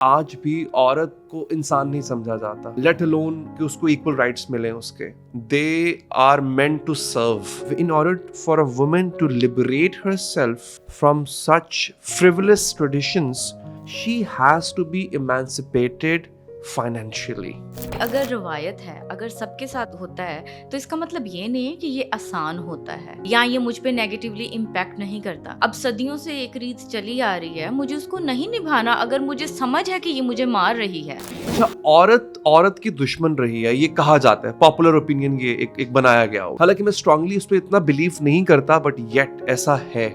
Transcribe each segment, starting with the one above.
आज भी औरत को इंसान नहीं समझा जाता, लेट अलोन कि उसको इक्वल राइट्स मिले उसके। They are meant to serve. In order for a woman to liberate herself from such frivolous traditions, she has to be emancipated financially. अगर रवायत है, अगर सबके साथ होता है तो इसका मतलब ये नहीं है कि ये आसान होता है या ये मुझ पे नेगेटिवली इम्पैक्ट नहीं करता। अब सदियों से एक रीत चली आ रही है, मुझे उसको नहीं निभाना अगर मुझे समझ है कि ये मुझे मार रही है। अच्छा, औरत की दुश्मन रही है ये कहा जाता है, पॉपुलर ओपिनियन ये एक बनाया गया हो। हालांकि मैं स्ट्रांगली इस पे इतना बिलीव नहीं करता, बट येट ऐसा है।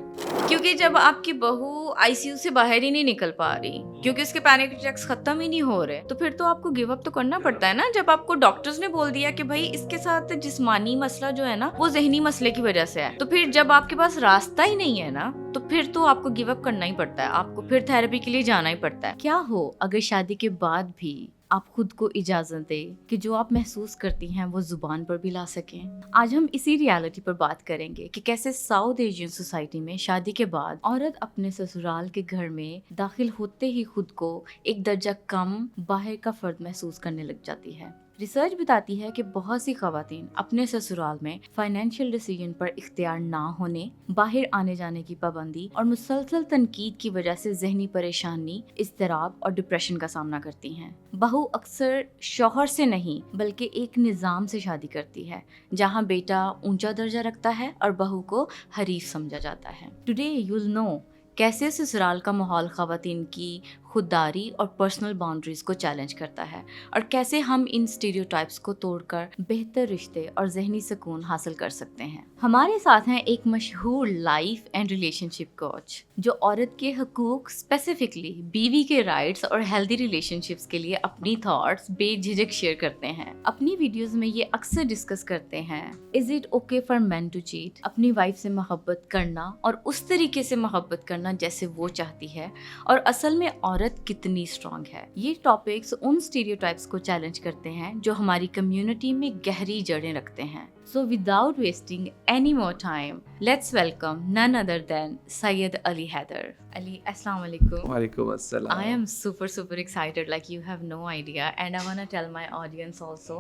क्योंकि जब आपकी बहू आईसीयू से बाहर ही नहीं निकल पा रही क्योंकि उसके पैनिक अटैक्स खत्म ही नहीं हो रहे, तो फिर तो आपको गिव अप तो करना पड़ता है ना। जब आपको डॉक्टर्स ने बोल दिया कि भाई इसके साथ जिस्मानी मसला जो है ना वो ज़हनी मसले की वजह से है, तो फिर जब आपके पास रास्ता ही नहीं है ना, तो फिर तो आपको गिव अप करना ही पड़ता है, आपको फिर थेरेपी के लिए जाना ही पड़ता है। क्या हो अगर शादी के बाद भी आप खुद को इजाजत दें कि जो आप महसूस करती हैं वो जुबान पर भी ला सकें। आज हम इसी रियलिटी पर बात करेंगे कि कैसे साउथ एशियन सोसाइटी में शादी के बाद औरत अपने ससुराल के घर में दाखिल होते ही खुद को एक दर्जा कम बाहर का फर्द महसूस करने लग जाती है। रिसर्च बताती है कि बहुत सी खवातीन अपने ससुराल में फाइनेंशियल डिसीजन पर इख्तियार ना होने, बाहर आने जाने की पाबंदी और मुसलसल तनकीद की वजह से जहनी परेशानी, इज़्तिराब और डिप्रेशन का सामना करती हैं। बहू अक्सर शौहर से नहीं बल्कि एक निज़ाम से शादी करती है जहां बेटा ऊंचा दर्जा रखता है और बहू को हरीफ समझा जाता है। टुडे you'll know कैसे ससुराल का माहौल खवातीन की खुददारी और पर्सनल बाउंड्रीज को चैलेंज करता है और कैसे हम इन स्टीरियोटाइप्स को तोड़कर बेहतर रिश्ते और जहनी सुकून हासिल कर सकते हैं। हमारे साथ हैं एक मशहूर लाइफ एंड रिलेशनशिप कोच जो औरत के हकूक, स्पेसिफिकली बीवी के राइट्स और हेल्दी रिलेशनशिप्स के लिए अपनी थॉट्स बेझिझक शेयर करते हैं। अपनी वीडियोस में ये अक्सर डिस्कस करते हैं, is it okay for men to cheat, अपनी वाइफ से मोहब्बत करना और उस तरीके से मोहब्बत करना जैसे वो चाहती है, और असल में औरत कितनी स्ट्रांग है। ये टॉपिक्स उन स्टीरियोटाइप्स को चैलेंज करते हैं जो हमारी कम्युनिटी में गहरी जड़ें रखते हैं। So without wasting any more time, let's welcome none other than Syed Ali Haider. Ali, assalamu alaikum. वालेकुम अस्सलाम। I am super excited, like you have no idea, and I want to tell my audience also.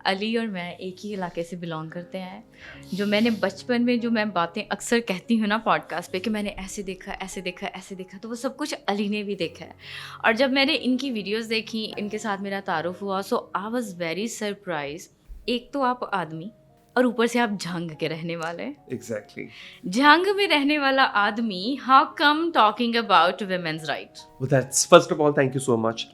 Ali और मैं एक ही इलाके से belong करते हैं। जो मैंने बचपन में जो मैं बातें अक्सर कहती हूँ ना पॉडकास्ट पे कि मैंने ऐसे देखा ऐसे देखा ऐसे देखा, तो वो सब कुछ अली ने भी देखा है। और जब मैंने इनकी वीडियोस देखी, इनके साथ मेरा तारुफ हुआ, सो आई वाज वेरी सरप्राइज। एक तो आप आदमी और ऊपर से आप झंग के रहने वाले। Exactly. झंग में रहने वाला आदमी, how come talking about women's right? Well, that's first of all, thank you so much.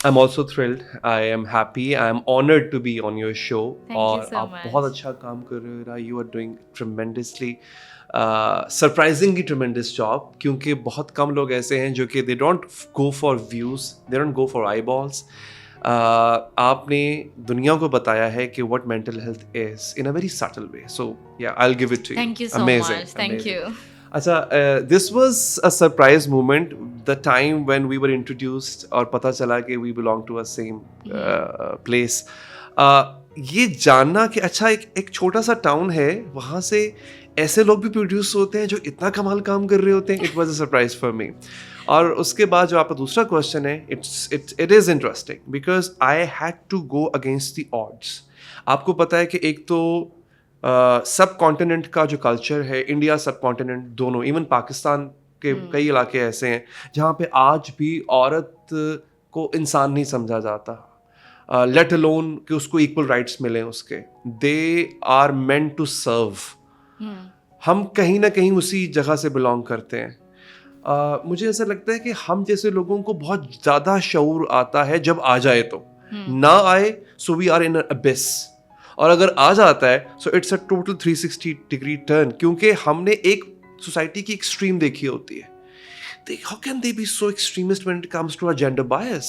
I'm also thrilled. I am happy. I am honored to be on your show. Thank you और so आप much. बहुत अच्छा काम कर रहे हो इरा. You are doing tremendously, surprisingly tremendous job. क्योंकि बहुत कम लोग ऐसे हैं जो कि they don't go for views, they don't go for eyeballs. आपने दुनिया को बताया है कि what mental health is in a very subtle way. So yeah, I'll give it to you. Thank you so Amazing, much. Thank amazing. you. अच्छा, this was a surprise moment, the time when we were introduced और पता चला कि we belong to a same place. ये जानना कि अच्छा एक छोटा सा टाउन है, वहाँ से ऐसे लोग भी प्रोड्यूस होते हैं जो इतना कमाल काम कर रहे होते हैं. It was a surprise for me. और उसके बाद जो आपका दूसरा क्वेश्चन है, it is interesting because I had to go against the odds. आपको पता है कि एक तो सब कॉन्टिनेंट का जो कल्चर है, इंडिया सब कॉन्टिनेंट दोनों, इवन पाकिस्तान के कई इलाके ऐसे हैं जहाँ पे आज भी औरत को इंसान नहीं समझा जाता, लेट अलोन कि उसको इक्वल राइट्स मिले उसके. They are meant to serve. हम कहीं ना कहीं उसी जगह से बिलोंग करते हैं. मुझे ऐसा लगता है कि हम जैसे लोगों को बहुत ज़्यादा शऊर आता है जब आ जाए, तो ना आए so we are in abyss, और अगर आ जाता है so it's a total 360 degree turn, क्योंकि हमने एक सोसाइटी की एक्सट्रीम देखी होती है. How can they be so extremist when it comes to a gender bias?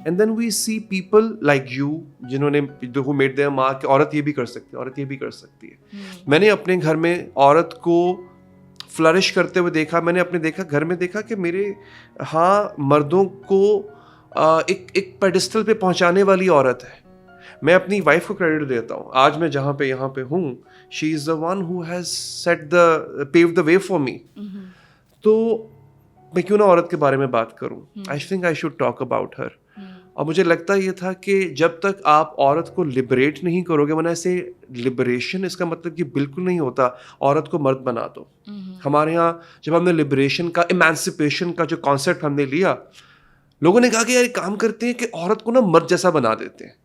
And then we see people like you, जिन्होंने who made their mark कि औरत ये भी कर सकती है, औरत ये भी कर सकती है. मैंने अपने घर में औरत को फ्लरिश करते हुए देखा. मैंने अपने घर में देखा कि मेरे मर्दों को एक पेडिस्टल पे पहुंचाने वाली औरत है. मैं अपनी वाइफ को क्रेडिट देता हूँ. आज मैं जहाँ पे यहाँ पे हूँ, she is the one who has set the paved the way for me. तो मैं क्यों ना औरत के बारे में बात करूं, I think I should talk about her. और मुझे लगता ये था कि जब तक आप औरत को लिबरेट नहीं करोगे, वरना ऐसे लिबरेशन इसका मतलब कि बिल्कुल नहीं होता औरत को मर्द बना दो। हमारे यहाँ जब हमने लिबरेशन का, इमेंसिपेशन का जो कॉन्सेप्ट हमने लिया, लोगों ने कहा कि यार एक काम करते हैं कि औरत को ना मर्द जैसा बना देते हैं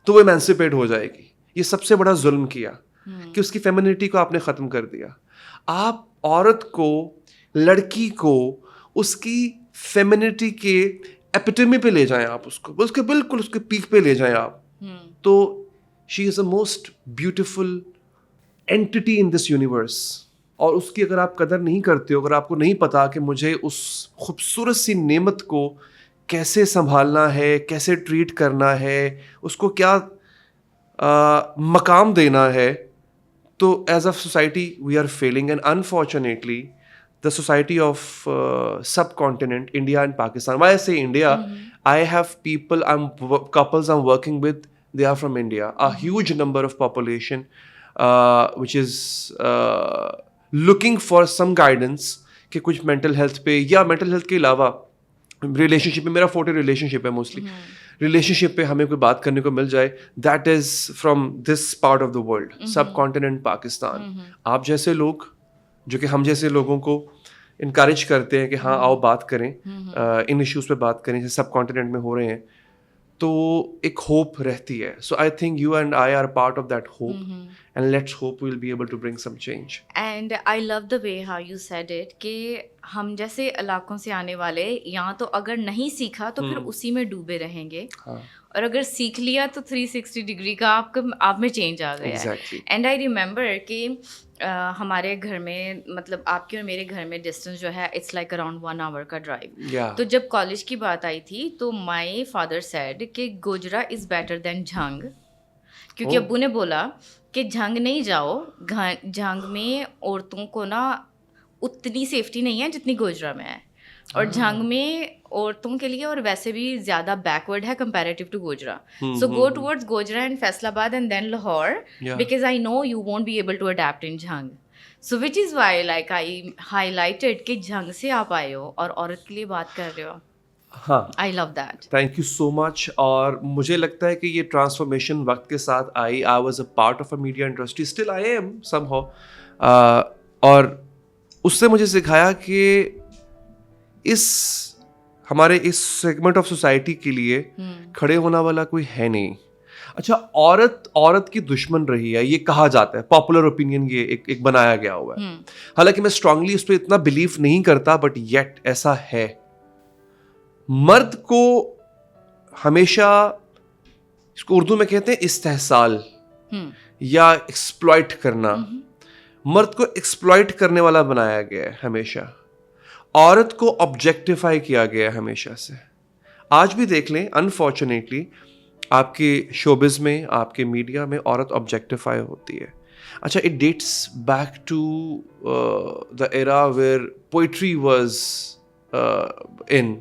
तो वो इमेंसिपेट हो जाएगी। ये सबसे बड़ा जुल्म किया कि उसकी फेमिनिटी को आपने ख़त्म कर दिया। आप औरत को, लड़की को उसकी फेमिनिटी के एपिटमी पे ले जाएं, आप उसको उसके बिल्कुल उसके पीक पे ले जाएं आप, तो she is the most beautiful entity in this universe. और उसकी अगर आप कदर नहीं करते हो, अगर आपको नहीं पता कि मुझे उस खूबसूरत सी नेमत को कैसे संभालना है, कैसे ट्रीट करना है, उसको क्या मकाम देना है, तो as a society we are failing. And unfortunately the society of subcontinent, India and Pakistan. Why I say India, I have people, couples I'm working with, they are from India. A huge number of population which is looking for some guidance कि कुछ mental health पे, या mental health के अलावा relationship में, मेरा forte relationship है mostly, relationship पे हमें कोई बात करने को मिल जाए, that is from this part of the world, subcontinent Pakistan. आप जैसे लोग जो कि हम जैसे लोगों को इनकरेज करते हैं कि हाँ आओ बात करें, इन इश्यूज पे बात करें जैसे सब कॉन्टिनेंट में हो रहे हैं, तो एक होप रहती है। So I think you and I are part of that hope, and let's hope we will be able to bring some change. And I love the way how you said it कि हम जैसे इलाकों से आने वाले यहाँ तो अगर नहीं सीखा तो फिर उसी में डूबे रहेंगे, और अगर सीख लिया तो 360 डिग्री का आप में चेंज आ गया है। एंड आई रिमेंबर कि हमारे घर में, मतलब आपके और मेरे घर में डिस्टेंस जो है इट्स लाइक अराउंड 1 आवर का ड्राइव। तो जब कॉलेज की बात आई थी तो माय फादर सेड कि Gojra is better than Jhang, क्योंकि अब्बू ने बोला कि झंग नहीं जाओ, झंग में औरतों को ना उतनी सेफ्टी नहीं है जितनी गोजरा में है, और झंग में औरतों के लिए और वैसे भी ज़्यादा बैकवर्ड है comparative to Gojra. So go towards Gojra and Faisalabad and then Lahore, because I know you won't be able to adapt in Jhang. So which is why like I highlighted कि झंग से आप आए हो और औरत के लिए बात कर रहे हो। हाँ, I love that, thank you so much. और मुझे लगता है कि ये ट्रांसफॉर्मेशन वक्त के साथ आई। I was a part of a media industry, still I am somehow, और उससे मुझे सिखाया कि हमारे इस सेगमेंट ऑफ सोसाइटी के लिए खड़े होने वाला कोई है नहीं। अच्छा, औरत की दुश्मन रही है ये कहा जाता है, पॉपुलर ओपिनियन ये एक बनाया गया हुआ है। हालांकि मैं स्ट्रांगली उस पर इतना बिलीव नहीं करता, बट येट ऐसा है। मर्द को हमेशा, इसको उर्दू में कहते हैं इस्तेहसाल या एक्सप्लॉइट करना, मर्द को एक्सप्लॉइट करने वाला बनाया गया है हमेशा। औरत को ऑब्जेक्टिफाई किया गया है हमेशा से। आज भी देख लें, अनफॉर्चुनेटली आपके शोबिज में, आपके मीडिया में औरत ऑब्जेक्टिफाई होती है। अच्छा, it dates back to the era where poetry was in,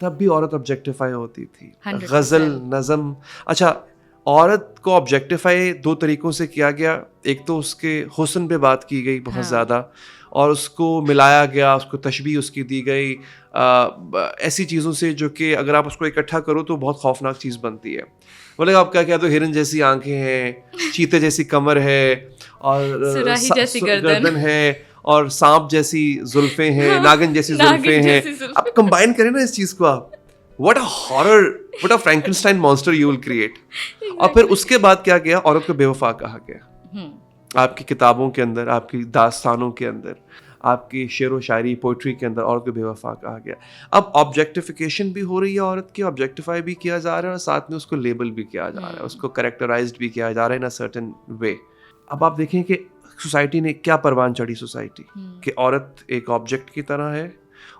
तब भी औरत ऑब्जेक्टिफाई होती थी। गज़ल, नज़म। अच्छा, औरत को ऑब्जेक्टिफाई 2 तरीक़ों से किया गया। एक तो उसके हुस्न पे बात की गई बहुत ज़्यादा, और उसको मिलाया गया, उसको तशबीह उसकी दी गई ऐसी चीज़ों से जो कि अगर आप उसको इकट्ठा करो तो बहुत खौफनाक चीज़ बनती है। बोले आपका क्या, तो हिरन जैसी आंखें हैं, चीते जैसी कमर है, और सुराही जैसी गर्दन है, और सांप जैसी जुल्फें हैं, नागिन जैसी जुल्फें हैं। आप कंबाइन करें ना इस चीज़ को, आप what a horror, what a Frankenstein monster you will create. और फिर उसके बाद क्या गया, औरत को बेवफा कहा गया। आपकी किताबों के अंदर, आपकी दास्तानों के अंदर, आपकी शेर व शायरी, पोइट्री के अंदर औरत को बेवफा कहा गया। अब ऑब्जेक्टिफिकेशन भी हो रही है औरत की, ऑब्जेक्टिफाई भी किया जा रहा है, और साथ में उसको लेबल भी किया जा रहा है, उसको करेक्टराइज्ड भी किया जा रहा है इन अ सर्टेन वे। अब आप देखें कि सोसाइटी ने क्या परवान चढ़ी सोसाइटी कि औरत एक ऑब्जेक्ट की तरह है,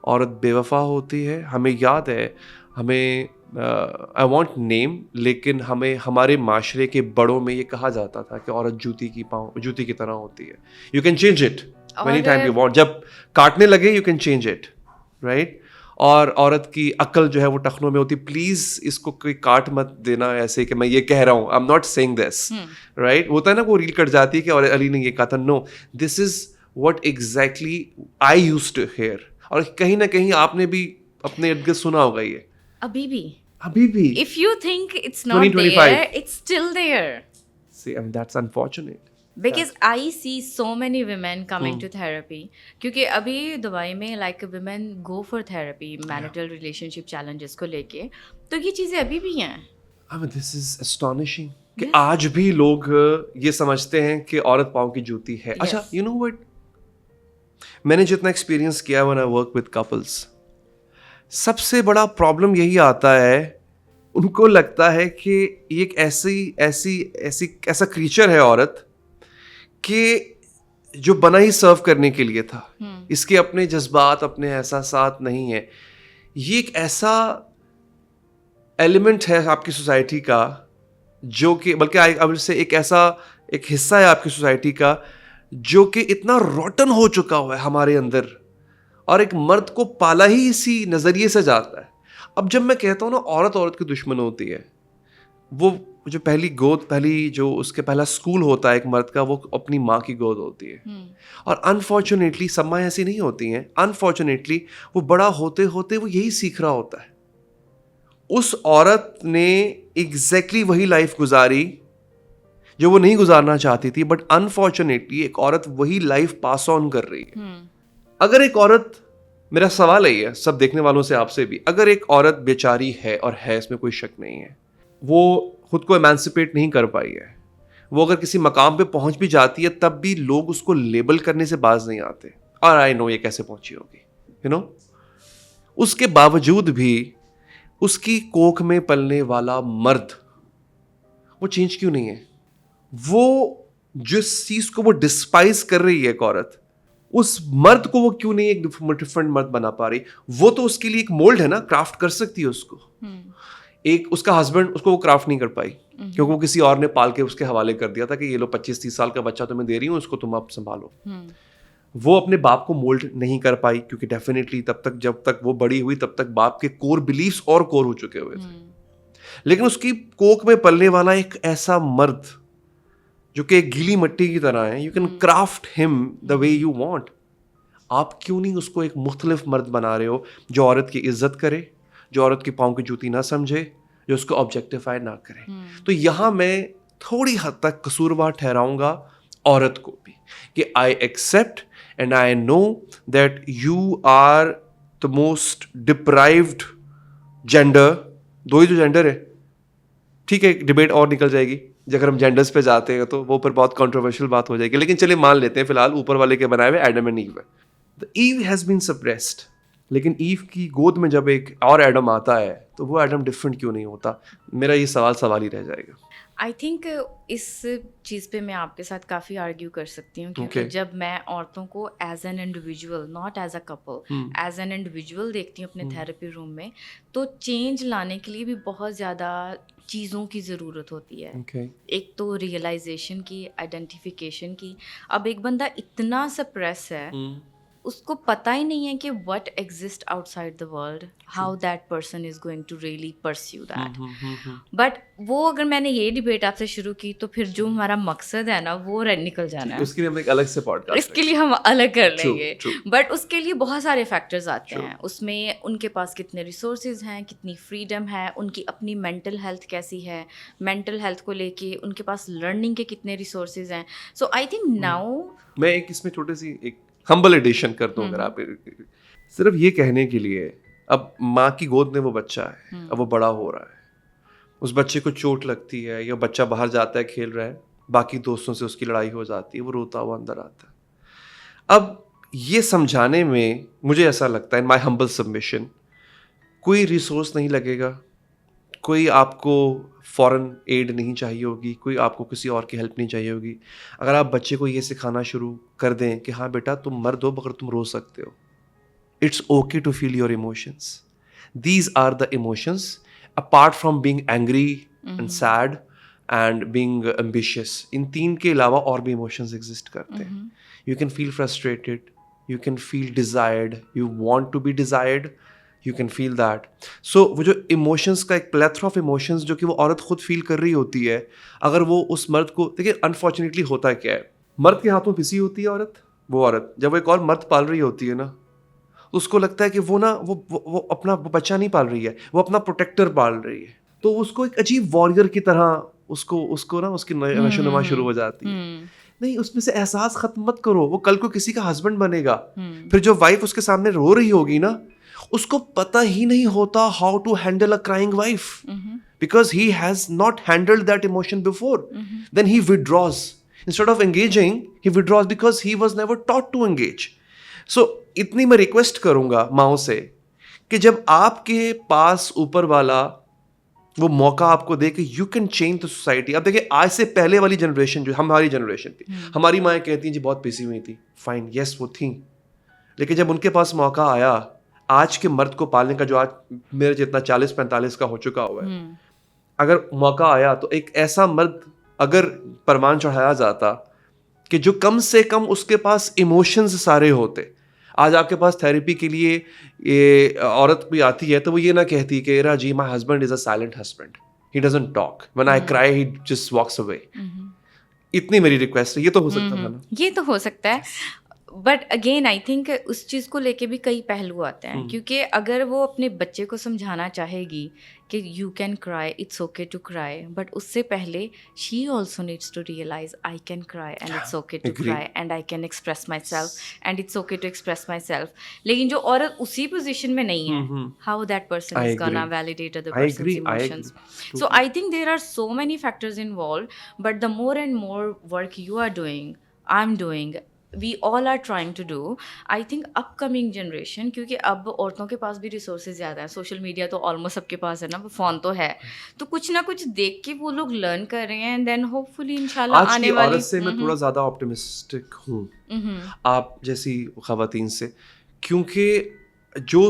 औरत बेवफा होती है। हमें याद है, हमें आई वॉन्ट नेम, लेकिन हमें हमारे माशरे के बड़ों में ये कहा जाता था कि औरत जूती की तरह होती है। You can change it any time you want, जब काटने लगे you can change it, right. और औरत की अक्ल जो है वो टखनों में होती, प्लीज इसको कोई काट मत देना ऐसे कि मैं ये कह रहा हूँ, I am not saying this, right. होता है ना, वो रील कट जाती है कि और अली ने ये कहा था। No, this is what exactly I used to hear. और कहीं ना कहीं आपने भी अपने इर्द गिर्द सुना होगा ये अभी भी भी if you think it's not 2025. there, it's still there. See, I mean, that's unfortunate. Because I see so many women coming to therapy. क्योंकि अभी दुबई में like women go for therapy marital relationship challenges को लेके, तो ये चीज़ें अभी भी हैं. I mean, this is astonishing कि आज भी लोग ये समझते हैं कि औरत पाँव की जूती है. अच्छा, you know what? मैंने जितना एक्सपीरियंस किया when I work with couples, सबसे बड़ा प्रॉब्लम यही आता है, उनको लगता है कि ये एक ऐसा क्रीचर है औरत कि जो बना ही सर्व करने के लिए था. इसके अपने जज्बात, अपने एहसासात नहीं है. ये एक ऐसा एलिमेंट है आपकी सोसाइटी का जो कि बल्कि आई विल से एक हिस्सा है आपकी सोसाइटी का जो कि इतना रोटन हो चुका हुआ है हमारे अंदर, और एक मर्द को पाला ही इसी नज़रिए से जाता है. अब जब मैं कहता हूँ ना औरत की दुश्मन होती है, वो जो पहली जो उसके पहला स्कूल होता है एक मर्द का, वो अपनी माँ की गोद होती है. और अनफॉर्चुनेटली सब माँ ऐसी नहीं होती हैं. अनफॉर्चुनेटली वो बड़ा होते होते वो यही सीख रहा होता है. उस औरत ने एग्जैक्टली वही लाइफ गुजारी जो वो नहीं गुजारना चाहती थी, बट अनफॉर्चुनेटली एक औरत वही लाइफ पास ऑन कर रही है. अगर एक औरत, मेरा सवाल है सब देखने वालों से, आपसे भी, अगर एक औरत बेचारी है, और है, इसमें कोई शक नहीं है, वो खुद को एमेंसिपेट नहीं कर पाई है, वो अगर किसी मकाम पे पहुंच भी जाती है तब भी लोग उसको लेबल करने से बाज नहीं आते. और आई नो ये कैसे पहुंची होगी, यू नो. उसके बावजूद भी उसकी कोख में पलने वाला मर्द वो चेंज क्यों नहीं है? वो जिस चीज को वो डिस्पाइज कर रही है एक औरत, उस मर्द को वो क्यों नहीं एक डिफरेंट मर्द बना पा रही? वो तो उसके लिए एक मोल्ड है ना, क्राफ्ट कर सकती है उसको. एक उसका हस्बैंड, उसको वो क्राफ्ट नहीं कर पाई क्योंकि वो किसी और ने पाल के उसके हवाले कर दिया था कि ये लो 25-30 साल का बच्चा तुम्हें दे रही हूँ, उसको तुम आप संभालो. वो अपने बाप को मोल्ड नहीं कर पाई क्योंकि डेफिनेटली जब तक वो बड़ी हुई तब तक बाप के कोर बिलीफ्स और कोर हो चुके हुए थे. लेकिन उसकी कोख में पलने वाला एक ऐसा मर्द जो कि एक गीली मिट्टी की तरह है, you can craft him the way you want. आप क्यों नहीं उसको एक मुख्तलिफ मर्द बना रहे हो जो औरत की इज्जत करे, जो औरत की पाँव की जूती ना समझे, जो उसको ऑब्जेक्टिफाई ना करे? तो यहाँ मैं थोड़ी हद तक कसूरवार ठहराऊंगा औरत को भी कि I accept and I know that you are the most deprived gender. दो ही जो जेंडर है, ठीक है, डिबेट और निकल जाएगी अगर हम जेंडर्स पे जाते हैं तो वो पर बहुत कंट्रोवर्शियल बात हो जाएगी. लेकिन चलिए मान लेते हैं फिलहाल ऊपर वाले के बनाए हुए एडम एंड ईव है. The Eve has been suppressed, लेकिन ईव की गोद में जब एक और एडम आता है तो वो एडम डिफरेंट क्यों नहीं होता? मेरा ये सवाल ही रह जाएगा. आई थिंक इस चीज़ पे मैं आपके साथ काफ़ी आर्ग्यू कर सकती हूँ क्योंकि जब मैं औरतों को as an individual, not as a couple, as an individual देखती हूँ अपने थेरेपी रूम में, तो चेंज लाने के लिए भी बहुत ज़्यादा चीज़ों की ज़रूरत होती है. एक तो रियलाइजेशन की, आइडेंटिफिकेशन की. अब एक बंदा इतना सप्रेस है, उसको पता ही नहीं है कि what exist outside the world, how that person is going to really pursue that. But वो अगर मैंने ये डिबेट आपसे शुरू की तो फिर जो हमारा मकसद है ना वो निकल जाना है. उसके लिए हम एक अलग से पॉडकास्ट, इसके लिए हम अलग कर लेंगे. बट उसके लिए बहुत सारे फैक्टर्स आते हैं. उसमें उनके पास कितने रिसोर्सेज हैं, कितनी फ्रीडम है, उनकी अपनी मेंटल हेल्थ कैसी है, मेंटल हेल्थ को लेके उनके पास लर्निंग के कितने रिसोर्सेज हैं. सो आई थिंक नाउ मैं एक इसमें छोटी सी एक हम्बल एडिशन कर दूं अगर आप, सिर्फ ये कहने के लिए, अब माँ की गोद में वो बच्चा है, अब वो बड़ा हो रहा है, उस बच्चे को चोट लगती है या बच्चा बाहर जाता है, खेल रहा है, बाकी दोस्तों से उसकी लड़ाई हो जाती है, वो रोता हुआ अंदर आता है. अब ये समझाने में मुझे ऐसा लगता है, इन माई हम्बल सबमिशन, कोई रिसोर्स नहीं लगेगा, कोई आपको फॉरेन एड नहीं चाहिए होगी, कोई आपको किसी और की हेल्प नहीं चाहिए होगी. अगर आप बच्चे को ये सिखाना शुरू कर दें कि हाँ बेटा तुम मर्द हो मगर तुम रो सकते हो, it's okay to feel your emotions, these are the emotions, apart from being angry and sad and being ambitious. इन तीन के अलावा और भी इमोशंस एग्जिस्ट करते हैं. You can feel frustrated, you can feel desired, you want to be desired, you can feel that. So वो जो इमोशंस का एक प्लेथरा ऑफ इमोशंस जो कि वो औरत खुद फील कर रही होती है, अगर वो उस मर्द को, देखिए अनफॉर्चुनेटली होता क्या है, मर्द के हाथों पिसी होती है औरत. वो औरत जब वो एक और मर्द पाल रही होती है ना, उसको लगता है कि वो ना वो अपना वो बच्चा नहीं पाल रही है, वो अपना प्रोटेक्टर पाल रही है, तो उसको एक अजीब वॉरियर की तरह उसको ना उसकी नशो नुमा शुरू हो जाती है। नहीं, उसमें से एहसास खत्म मत करो, वो कल को किसी का हस्बैंड बनेगा। फिर जो वाइफ उसके सामने रो रही होगी ना, उसको पता ही नहीं होता how to handle a crying wife, because he has not handled that emotion before. Then he withdraws, instead of engaging he withdraws because he was never taught to engage. So इतनी मैं रिक्वेस्ट करूंगा माओ से कि जब आपके पास ऊपर वाला वो मौका आपको दे कि you can change the society. अब देखिए, आज से पहले वाली जनरेशन जो हमारी जनरेशन थी, हमारी माएँ कहती हैं जी बहुत पिसी हुई थी, फाइन, यस वो थी, लेकिन जब उनके पास मौका आया आज के मर्द को पालने का, जो आज मेरे जितना 40-45 का हो चुका हुआ है, अगर मौका आया तो एक ऐसा मर्द अगर परवान चढ़ाया जाता कि जो कम से कम उसके पास इमोशंस सारे होते। आज आपके पास थेरेपी के लिए ये औरत भी आती है तो वो ये ना कहती कि Ira ji my husband is a silent husband, he doesn't talk, when I cry he just walks away. इतनी मेरी रिक्वेस्ट है। ये तो हो सकता है ना, ये तो हो सकता है, बट अगेन आई थिंक उस चीज़ को लेके भी कई पहलू आते हैं, क्योंकि अगर वो अपने बच्चे को समझाना चाहेगी कि you can cry, it's okay to cry, but उससे पहले she also needs to realise I can cry and it's okay to cry and I can express my self and it's okay to express my self. लेकिन जो औरत उसी position में नहीं है, how that person is gonna validate other person's emotions. So I think there are so many factors involve, but the more and more work you are doing, I am doing, we all are trying to do, I think upcoming generation, क्योंकि अब औरतों के पास भी resources ज़्यादा है, social media तो almost सबके पास है ना, फ़ोन तो है, तो कुछ ना कुछ देख के वो लोग लर्न कर रहे हैं, एंड देन होपफुली इंशाल्लाह आने वाली। औरत से मैं थोड़ा ज़्यादा ऑप्टिमिस्टिक हूँ आप जैसी ख़वातीन से, क्योंकि जो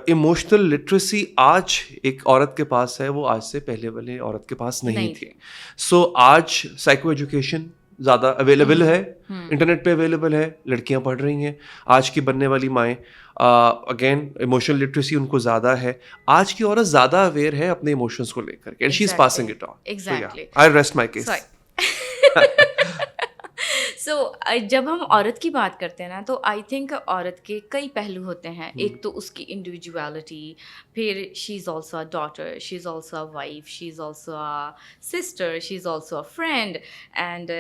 इमोशनल लिटरेसी आज एक औरत के पास है वो आज से पहले वाले औरत के पास नहीं थी। सो आज साइको एजुकेशन ज़्यादा अवेलेबल है, इंटरनेट पे अवेलेबल है, लड़कियां पढ़ रही हैं। आज की बनने वाली माएँ अगेन इमोशनल लिटरेसी उनको ज़्यादा है, आज की औरत ज़्यादा अवेयर है अपने इमोशंस को लेकर, and she is passing it on. Exactly, I rest my case. So जब हम औरत की बात करते हैं ना, तो आई थिंक औरत के कई पहलू होते हैं। एक तो उसकी इंडिविजुअलिटी, फिर she is also a daughter, she is also a wife, she is also a sister, she is also a friend and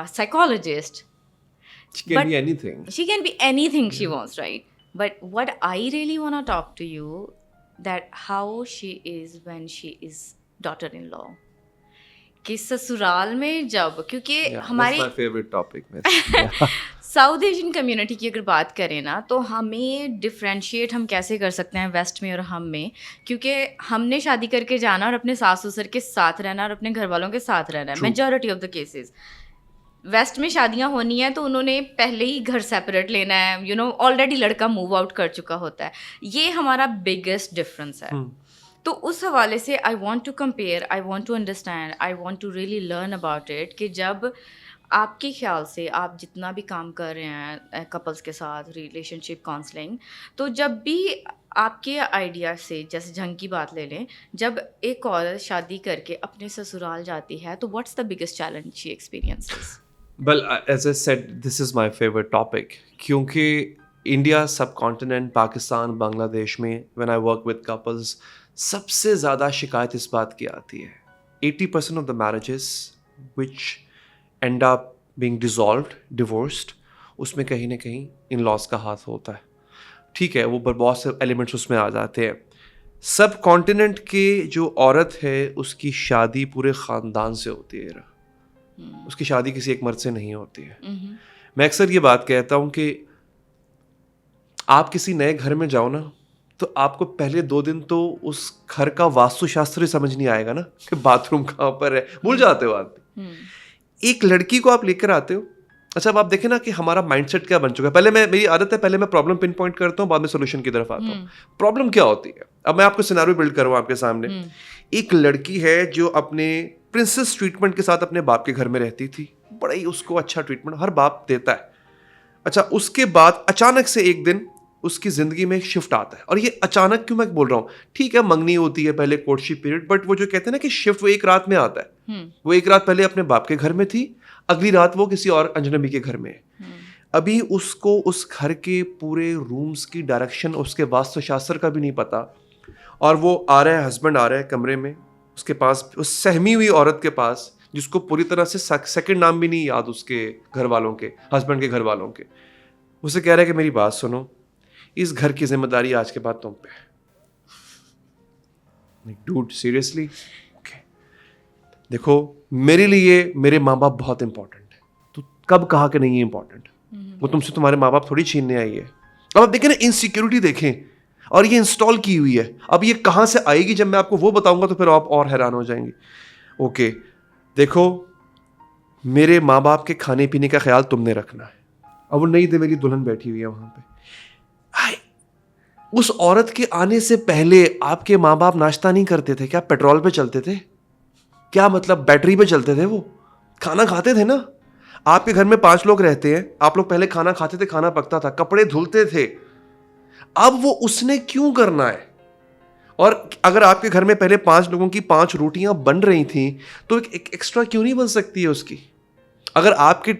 psychologist. She can be anything. She can be anything she wants, right? But what I really want to talk to you, that how she is when she is daughter-in-law. कि ससुराल में जब, क्योंकि हमारी that's my favorite topic south Asian community की अगर बात करें ना, तो हमें डिफ्रेंशिएट हम कैसे कर सकते हैं वेस्ट में और हम में, क्योंकि हमने शादी करके जाना और अपने सास ससुर के साथ रहना और अपने घर वालों के साथ रहना है majority of the cases. West में शादियां होनी है तो उन्होंने पहले ही घर सेपरेट लेना है, यू नो, ऑलरेडी लड़का मूव आउट कर चुका होता है। ये हमारा बिगेस्ट डिफरेंस है। तो उस हवाले से I want to compare, I want to understand, I want to really learn about it, कि जब आपके ख्याल से आप जितना भी काम कर रहे हैं कपल्स के साथ, रिलेशनशिप काउंसलिंग, तो जब भी आपके आइडिया से, जैसे जंग की बात ले लें, जब एक औरत शादी करके अपने ससुराल जाती है, तो what's the biggest challenge she experiences? Well, as I said, this is my favorite topic, क्योंकि इंडिया सब कॉन्टिनेंट, पाकिस्तान, बांग्लादेश में when I work with couples, सबसे ज़्यादा शिकायत इस बात की आती है 80% of the marriages which end up being dissolved, divorced, उसमें कहीं ना कहीं इन लॉस का हाथ होता है। ठीक है, वो बहुत से एलिमेंट्स उसमें आ जाते हैं। सब कॉन्टिनेंट के जो औरत है उसकी शादी पूरे ख़ानदान से होती है, उसकी शादी किसी एक मर्द से नहीं होती है। मैं अक्सर ये बात कहता हूँ कि आप किसी नए घर में जाओ ना, तो आपको पहले 2 दिन तो उस घर का वास्तुशास्त्र समझ नहीं आएगा ना, कि बाथरूम कहाँ पर है, भूल जाते हो आप। एक लड़की को आप लेकर आते हो, अच्छा अब आप देखें ना कि हमारा माइंडसेट क्या बन चुका है। पहले मेरी आदत है, पहले मैं प्रॉब्लम पिन पॉइंट करता हूँ, बाद में सोल्यूशन की तरफ आता हूँ। प्रॉब्लम क्या होती है, अब मैं आपको सिनेरियो बिल्ड करूँ आपके सामने। एक लड़की है जो अपने प्रिंसेस ट्रीटमेंट के साथ अपने बाप के घर में रहती थी, बड़ा ही उसको अच्छा ट्रीटमेंट हर बाप देता है। अच्छा, उसके बाद अचानक से एक दिन उसकी ज़िंदगी में एक शिफ्ट आता है, और ये अचानक क्यों मैं बोल रहा हूँ, ठीक है मंगनी होती है पहले, कोर्टशिप पीरियड, बट वो जो कहते हैं ना कि शिफ्ट वो एक रात में आता है। वो एक रात पहले अपने बाप के घर में थी, अगली रात वो किसी और अजनबी के घर में है। अभी उसको उस घर के पूरे रूम्स की डायरेक्शन, उसके वास्तुशास्त्र का भी नहीं पता, और वो आ रहा है, हस्बैंड आ रहा है कमरे में, उसके पास उस सहमी हुई औरत के पास, जिसको पूरी तरह से सेकंड नाम भी नहीं याद उसके घर वालों के, हस्बैंड के घर वालों के, उसे कह रहा है कि मेरी बात सुनो, इस घर की जिम्मेदारी आज के बाद तुम पे है। Dude seriously? ओके, देखो मेरे लिए मेरे माँ बाप बहुत इंपॉर्टेंट है, तो कब कहा कि नहीं है इंपॉर्टेंट? वो तुमसे तुम्हारे माँ बाप थोड़ी छीनने आई है। अब आप देखें ना, इनसिक्योरिटी देखें, और ये इंस्टॉल की हुई है। अब ये कहाँ से आएगी, जब मैं आपको वो बताऊंगा तो फिर आप और हैरान हो जाएंगे। ओके, देखो मेरे माँ बाप के खाने पीने का ख्याल तुमने रखना है। अब वो नई दिवेली दुल्हन बैठी हुई है वहां पे, उस औरत के आने से पहले आपके माँ बाप नाश्ता नहीं करते थे क्या? पेट्रोल पे चलते थे क्या? मतलब बैटरी पे चलते थे? वो खाना खाते थे ना। आपके घर में 5 लोग रहते हैं, आप लोग पहले खाना खाते थे, खाना पकता था, कपड़े धुलते थे। अब वो उसने क्यों करना है? और अगर आपके घर में पहले 5 लोगों की 5 रोटियां बन रही थी, तो एक एक्स्ट्रा क्यों नहीं बन सकती है उसकी? अगर आपके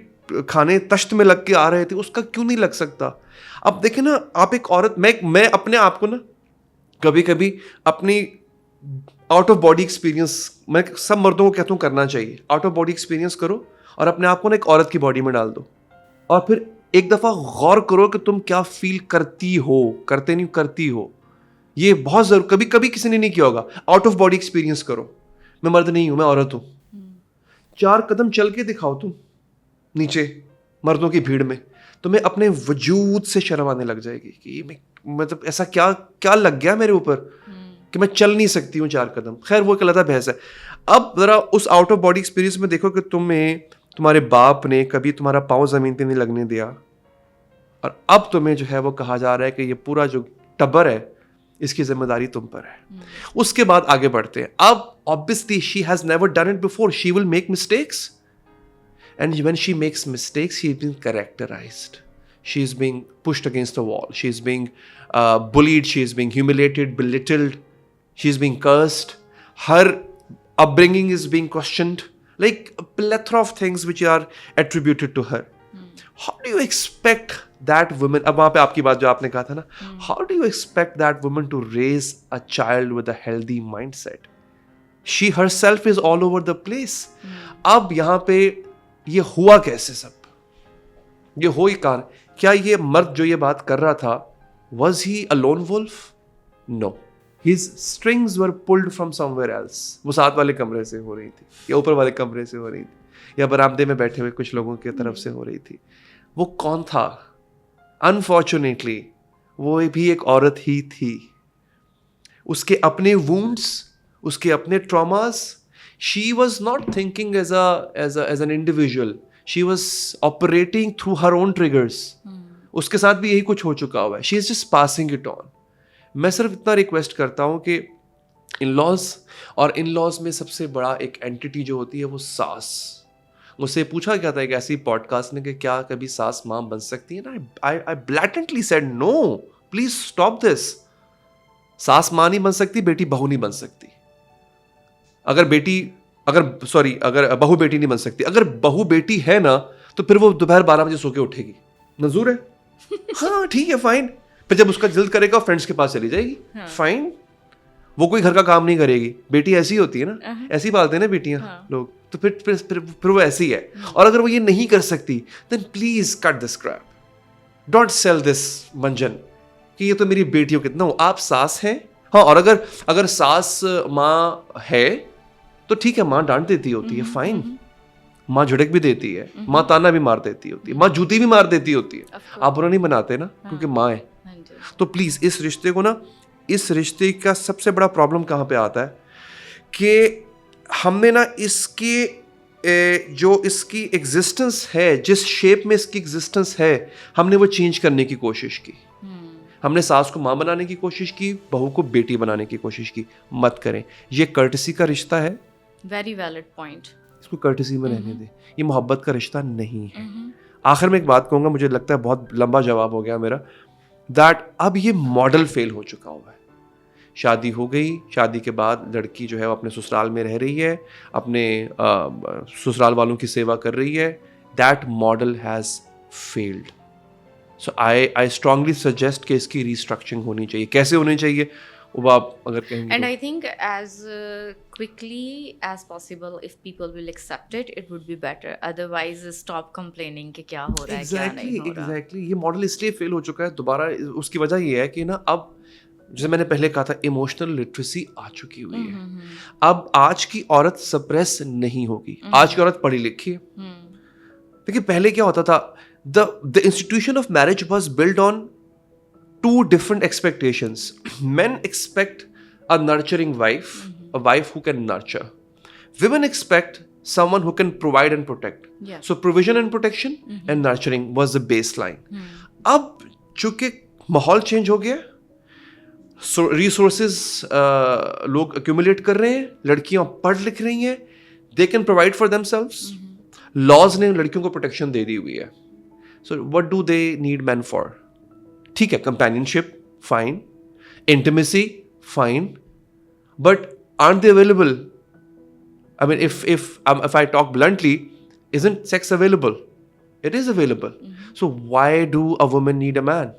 खाने तश्त में लग के आ रहे थे, उसका क्यों नहीं लग सकता? अब देखें ना, आप एक औरत, मैं अपने आप को ना कभी कभी अपनी आउट ऑफ बॉडी एक्सपीरियंस, मैं सब मर्दों को कहता हूँ करना चाहिए, आउट ऑफ बॉडी एक्सपीरियंस करो और अपने आप को ना एक औरत की बॉडी में डाल दो, और फिर एक दफा गौर करो कि तुम क्या फील करती हो, करते नहीं करती हो। ये बहुत जरूर, कभी कभी किसी ने नहीं किया होगा, आउट ऑफ बॉडी एक्सपीरियंस करो। मैं मर्द नहीं हूं, मैं औरत हूं। 4 कदम चल के दिखाओ तुम नीचे मर्दों की भीड़ में, तुम्हें अपने वजूद से शर्म आने लग जाएगी कि मतलब ऐसा क्या क्या लग गया मेरे ऊपर कि मैं चल नहीं सकती हूँ 4 कदम। खैर वो एक अलग बहस है। अब जरा उस आउट ऑफ बॉडी एक्सपीरियंस में देखो कि तुम्हारे बाप ने कभी तुम्हारा पाँव जमीन पे नहीं लगने दिया, और अब तुम्हें जो है वो कहा जा रहा है कि ये पूरा जो टब्बर है इसकी जिम्मेदारी तुम पर है। उसके बाद आगे बढ़ते हैं। अब obviously she has never done it before, she will make mistakes, and when she makes mistakes, she is being characterized, she is being pushed against the wall, she is being bullied, she is being humiliated, belittled, she is being cursed, her upbringing is being questioned, like a plethora of things which are attributed to her. How do you expect that woman, अब वहाँ पे आपकी बात जो आपने कहा था ना, how do you expect that woman to raise a child with a healthy mindset? She herself is all over the place. अब यहाँ पे ये हुआ कैसे? सब ये हो ही कारण, क्या ये मर्द जो ये बात कर रहा था, was he a lone wolf? No, his strings were pulled from somewhere else. वो साथ वाले कमरे से हो रही थी, या ऊपर वाले कमरे से हो रही थी, या बरामदे में बैठे हुए कुछ लोगों की तरफ से हो रही थी। वो कौन था? अनफॉर्चुनेटली वो भी एक औरत ही थी। उसके अपने wounds, उसके अपने traumas, she was not thinking as an individual, she was operating through her own triggers. उसके साथ भी यही कुछ हो चुका हुआ है, she is just passing it on. मैं सिर्फ इतना रिक्वेस्ट करता हूँ कि इन-लॉज, और इन-लॉज में सबसे बड़ा एक एंटिटी जो होती है वो सास। मुझसे पूछा गया था एक ऐसी पॉडकास्ट में कि क्या कभी सास माँ बन सकती है ना, I blatantly said no, please stop this. सास माँ नहीं बन सकती, बेटी बहू नहीं बन सकती। अगर बहू बेटी नहीं बन सकती, अगर बहू बेटी है ना तो फिर वो दोपहर 12 बजे सो के उठेगी, मंजूर है? हाँ ठीक है, फाइन। फिर जब उसका दिल करेगा फ्रेंड्स के पास चली जाएगी, फाइन। वो कोई घर का काम नहीं करेगी। बेटी ऐसी होती है ना, ऐसी पालते हैं ना बेटियां लोग, तो फिर वो ऐसी है। और अगर वो ये नहीं कर सकती, then please cut this crap, don't sell this मंजन कि ये तो मेरी बेटियों कितना हो। आप सास हैं, हाँ, और अगर सास माँ है तो ठीक है, माँ डांट देती होती है, फाइन। माँ झुड़क भी देती है, माँ ताना भी मार देती होती है, माँ जूती भी मार देती होती है। आप बुरा नहीं बनाते ना, क्योंकि माँ है। तो प्लीज इस रिश्ते को ना, इस रिश्ते का सबसे बड़ा प्रॉब्लम कहाँ पे आता है कि हमने ना जो इसकी एग्जिस्टेंस है, जिस शेप में इसकी एग्जिस्टेंस है, हमने वो चेंज करने की कोशिश की। हमने सास को माँ बनाने की कोशिश की, बहू को बेटी बनाने की कोशिश की। मत करें, ये कर्टसी का रिश्ता है। Very valid point. इसको कर्टसी में रहने दें, ये मोहब्बत का रिश्ता नहीं है। आखिर में एक बात कहूँगा, मुझे लगता है बहुत लंबा जवाब हो गया मेरा, दैट अब ये मॉडल फेल हो चुका हुआ है। शादी हो गई, शादी के बाद लड़की जो है वो अपने ससुराल में रह रही है, अपने ससुराल वालों की सेवा कर रही है। That model has failed. So I strongly suggest कि इसकी रीस्ट्रक्चरिंग होनी चाहिए. कैसे होनी चाहिए वो आप अगर कहेंगे. And I think as quickly as possible, if people will accept it, it would be better. Otherwise, stop complaining कि क्या हो रहा है, क्या नहीं हो रहा. एग्जैक्टली ये मॉडल इसलिए फेल हो चुका है दोबारा. उसकी वजह ये है कि ना अब जैसे मैंने पहले कहा था इमोशनल लिटरेसी आ चुकी हुई है. अब आज की औरत सप्रेस नहीं होगी. आज की औरत पढ़ी लिखी है. देखिए पहले क्या होता था, the institution of marriage was build on two different expectations. Men expect a nurturing wife, a wife who can nurture. Women expect someone who can provide and protect. Yeah. So provision and protection and nurturing was the baseline. अब चूंकि माहौल change हो गया, so resources लोग accumulate कर रहे हैं, लड़कियां पढ़ लिख रही हैं, they can provide for themselves. Laws ने लड़कियों को protection दे दी हुई है. So what do they need men for? ठीक है, companionship, fine. Intimacy, fine. But aren't they available? I mean, if I talk bluntly, isn't sex available? It is available. So why do a woman need a man?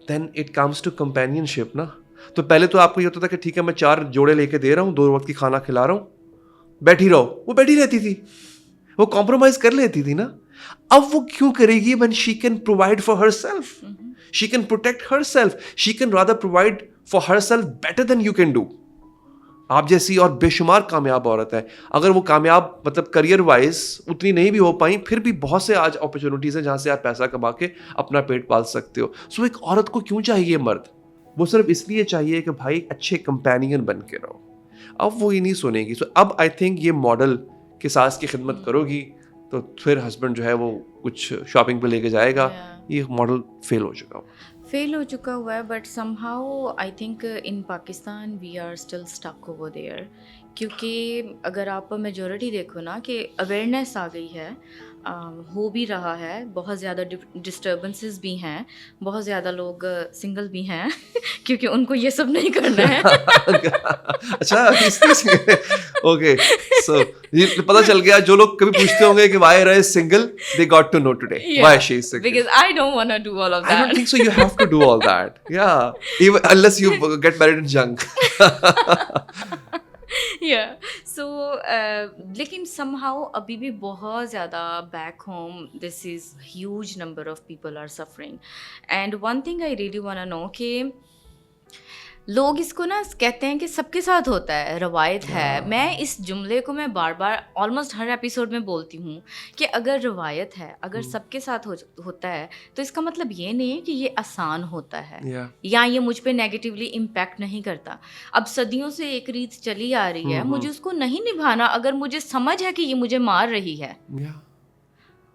Then it comes to companionship, ना. तो पहले तो आपको ये होता था कि ठीक है मैं 4 जोड़े लेके दे रहा हूँ, 2 वक्त की खाना खिला रहा हूँ, बैठी रहो. वो बैठी रहती थी, वो कॉम्प्रोमाइज कर लेती थी ना. अब वो क्यों करेगी when she can provide for herself? She can protect herself. She can rather provide for herself better than you can do. आप जैसी और बेशुमार कामयाब औरत है. अगर वो कामयाब मतलब करियर वाइज उतनी नहीं भी हो पाई, फिर भी बहुत से आज अपॉर्चुनिटीज हैं जहाँ से आप पैसा कमा के अपना पेट पाल सकते हो. सो एक औरत को क्यों चाहिए मर्द? वो सिर्फ इसलिए चाहिए कि भाई अच्छे कंपेनियन बन के रहो. अब वो ये नहीं सुनेगी. सो अब आई थिंक ये मॉडल कि सास की खिदमत करोगी तो फिर हस्बैंड जो है वो कुछ शॉपिंग पे लेके जाएगा. ये मॉडल फेल हो चुका हुआ है. But somehow I think in Pakistan we are still stuck over there. क्योंकि अगर आप मेजॉरिटी देखो ना कि अवेयरनेस आ गई है, हो भी रहा है, बहुत ज़्यादा डिस्टर्बेंसेस भी हैं, बहुत ज़्यादा लोग सिंगल भी हैं क्योंकि उनको ये सब नहीं करना है. अच्छा ओके. सो ये पता चल गया, जो लोग कभी पूछते होंगे कि why are you single, they got to know today why she is single. Because I don't want to do all of that. I don't think so. You have to do all that. Yeah, even unless you get married in junk. Yeah. So लेकिन somehow अभी भी बहुत ज़्यादा back home this is huge number of people are suffering. And one thing I really want to know कि लोग इसको ना कहते हैं कि सबके साथ होता है, रवायत है. मैं इस जुमले को मैं बार बार ऑलमोस्ट हर एपिसोड में बोलती हूँ कि अगर रवायत है, अगर सबके साथ होता है तो इसका मतलब ये नहीं है कि ये आसान होता है या ये मुझ पे नेगेटिवली इम्पैक्ट नहीं करता. अब सदियों से एक रीत चली आ रही है, मुझे उसको नहीं निभाना अगर मुझे समझ है कि ये मुझे मार रही है.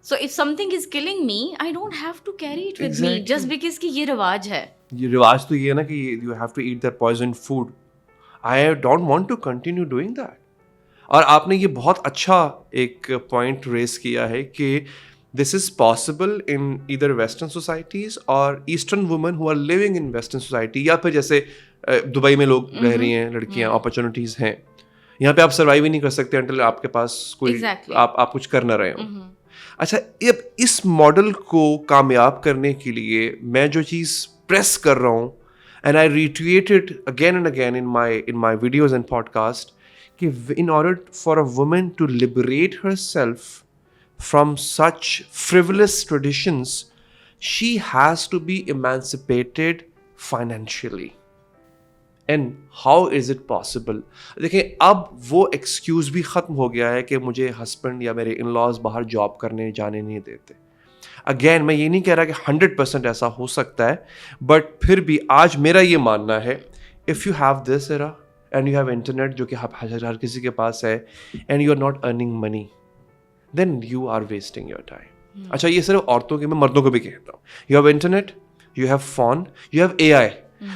So if something is killing me, I don't have to carry it with me just because कि ये रिवाज है. ये रिवाज तो ये है ना कि you have to eat that poisoned food. I don't want to continue doing that. और आपने ये बहुत अच्छा एक पॉइंट रेस किया है कि this is possible in either Western societies or Eastern women who are living in Western society. या फिर जैसे दुबई में लोग रह रही हैं लड़कियां, अपॉर्चुनिटीज हैं. यहाँ पे आप सर्वाइव ही नहीं कर सकते until आपके पास कोई आप कुछ कर ना रहे हो. अच्छा, अब इस मॉडल को कामयाब करने के लिए मैं जो चीज़ प्रेस कर रहा हूँ, and I retweet it again and again in my videos and podcast, कि in order for a woman to liberate herself from such frivolous traditions, she has to be emancipated financially. And how is it possible? देखिए, अब वो excuse भी ख़त्म हो गया है कि मुझे हस्बैंड या मेरे इन लॉज बाहर जॉब करने जाने नहीं देते. अगेन मैं ये नहीं कह रहा कि 100% ऐसा हो सकता है, बट फिर भी आज मेरा ये मानना है, if you have this era and you have internet जो कि हर किसी के पास है, and you are not earning money, then you are wasting your time. अच्छा, ये सिर्फ औरतों के, मैं मर्दों को भी कहता हूँ. You have internet, you have phone, you have AI.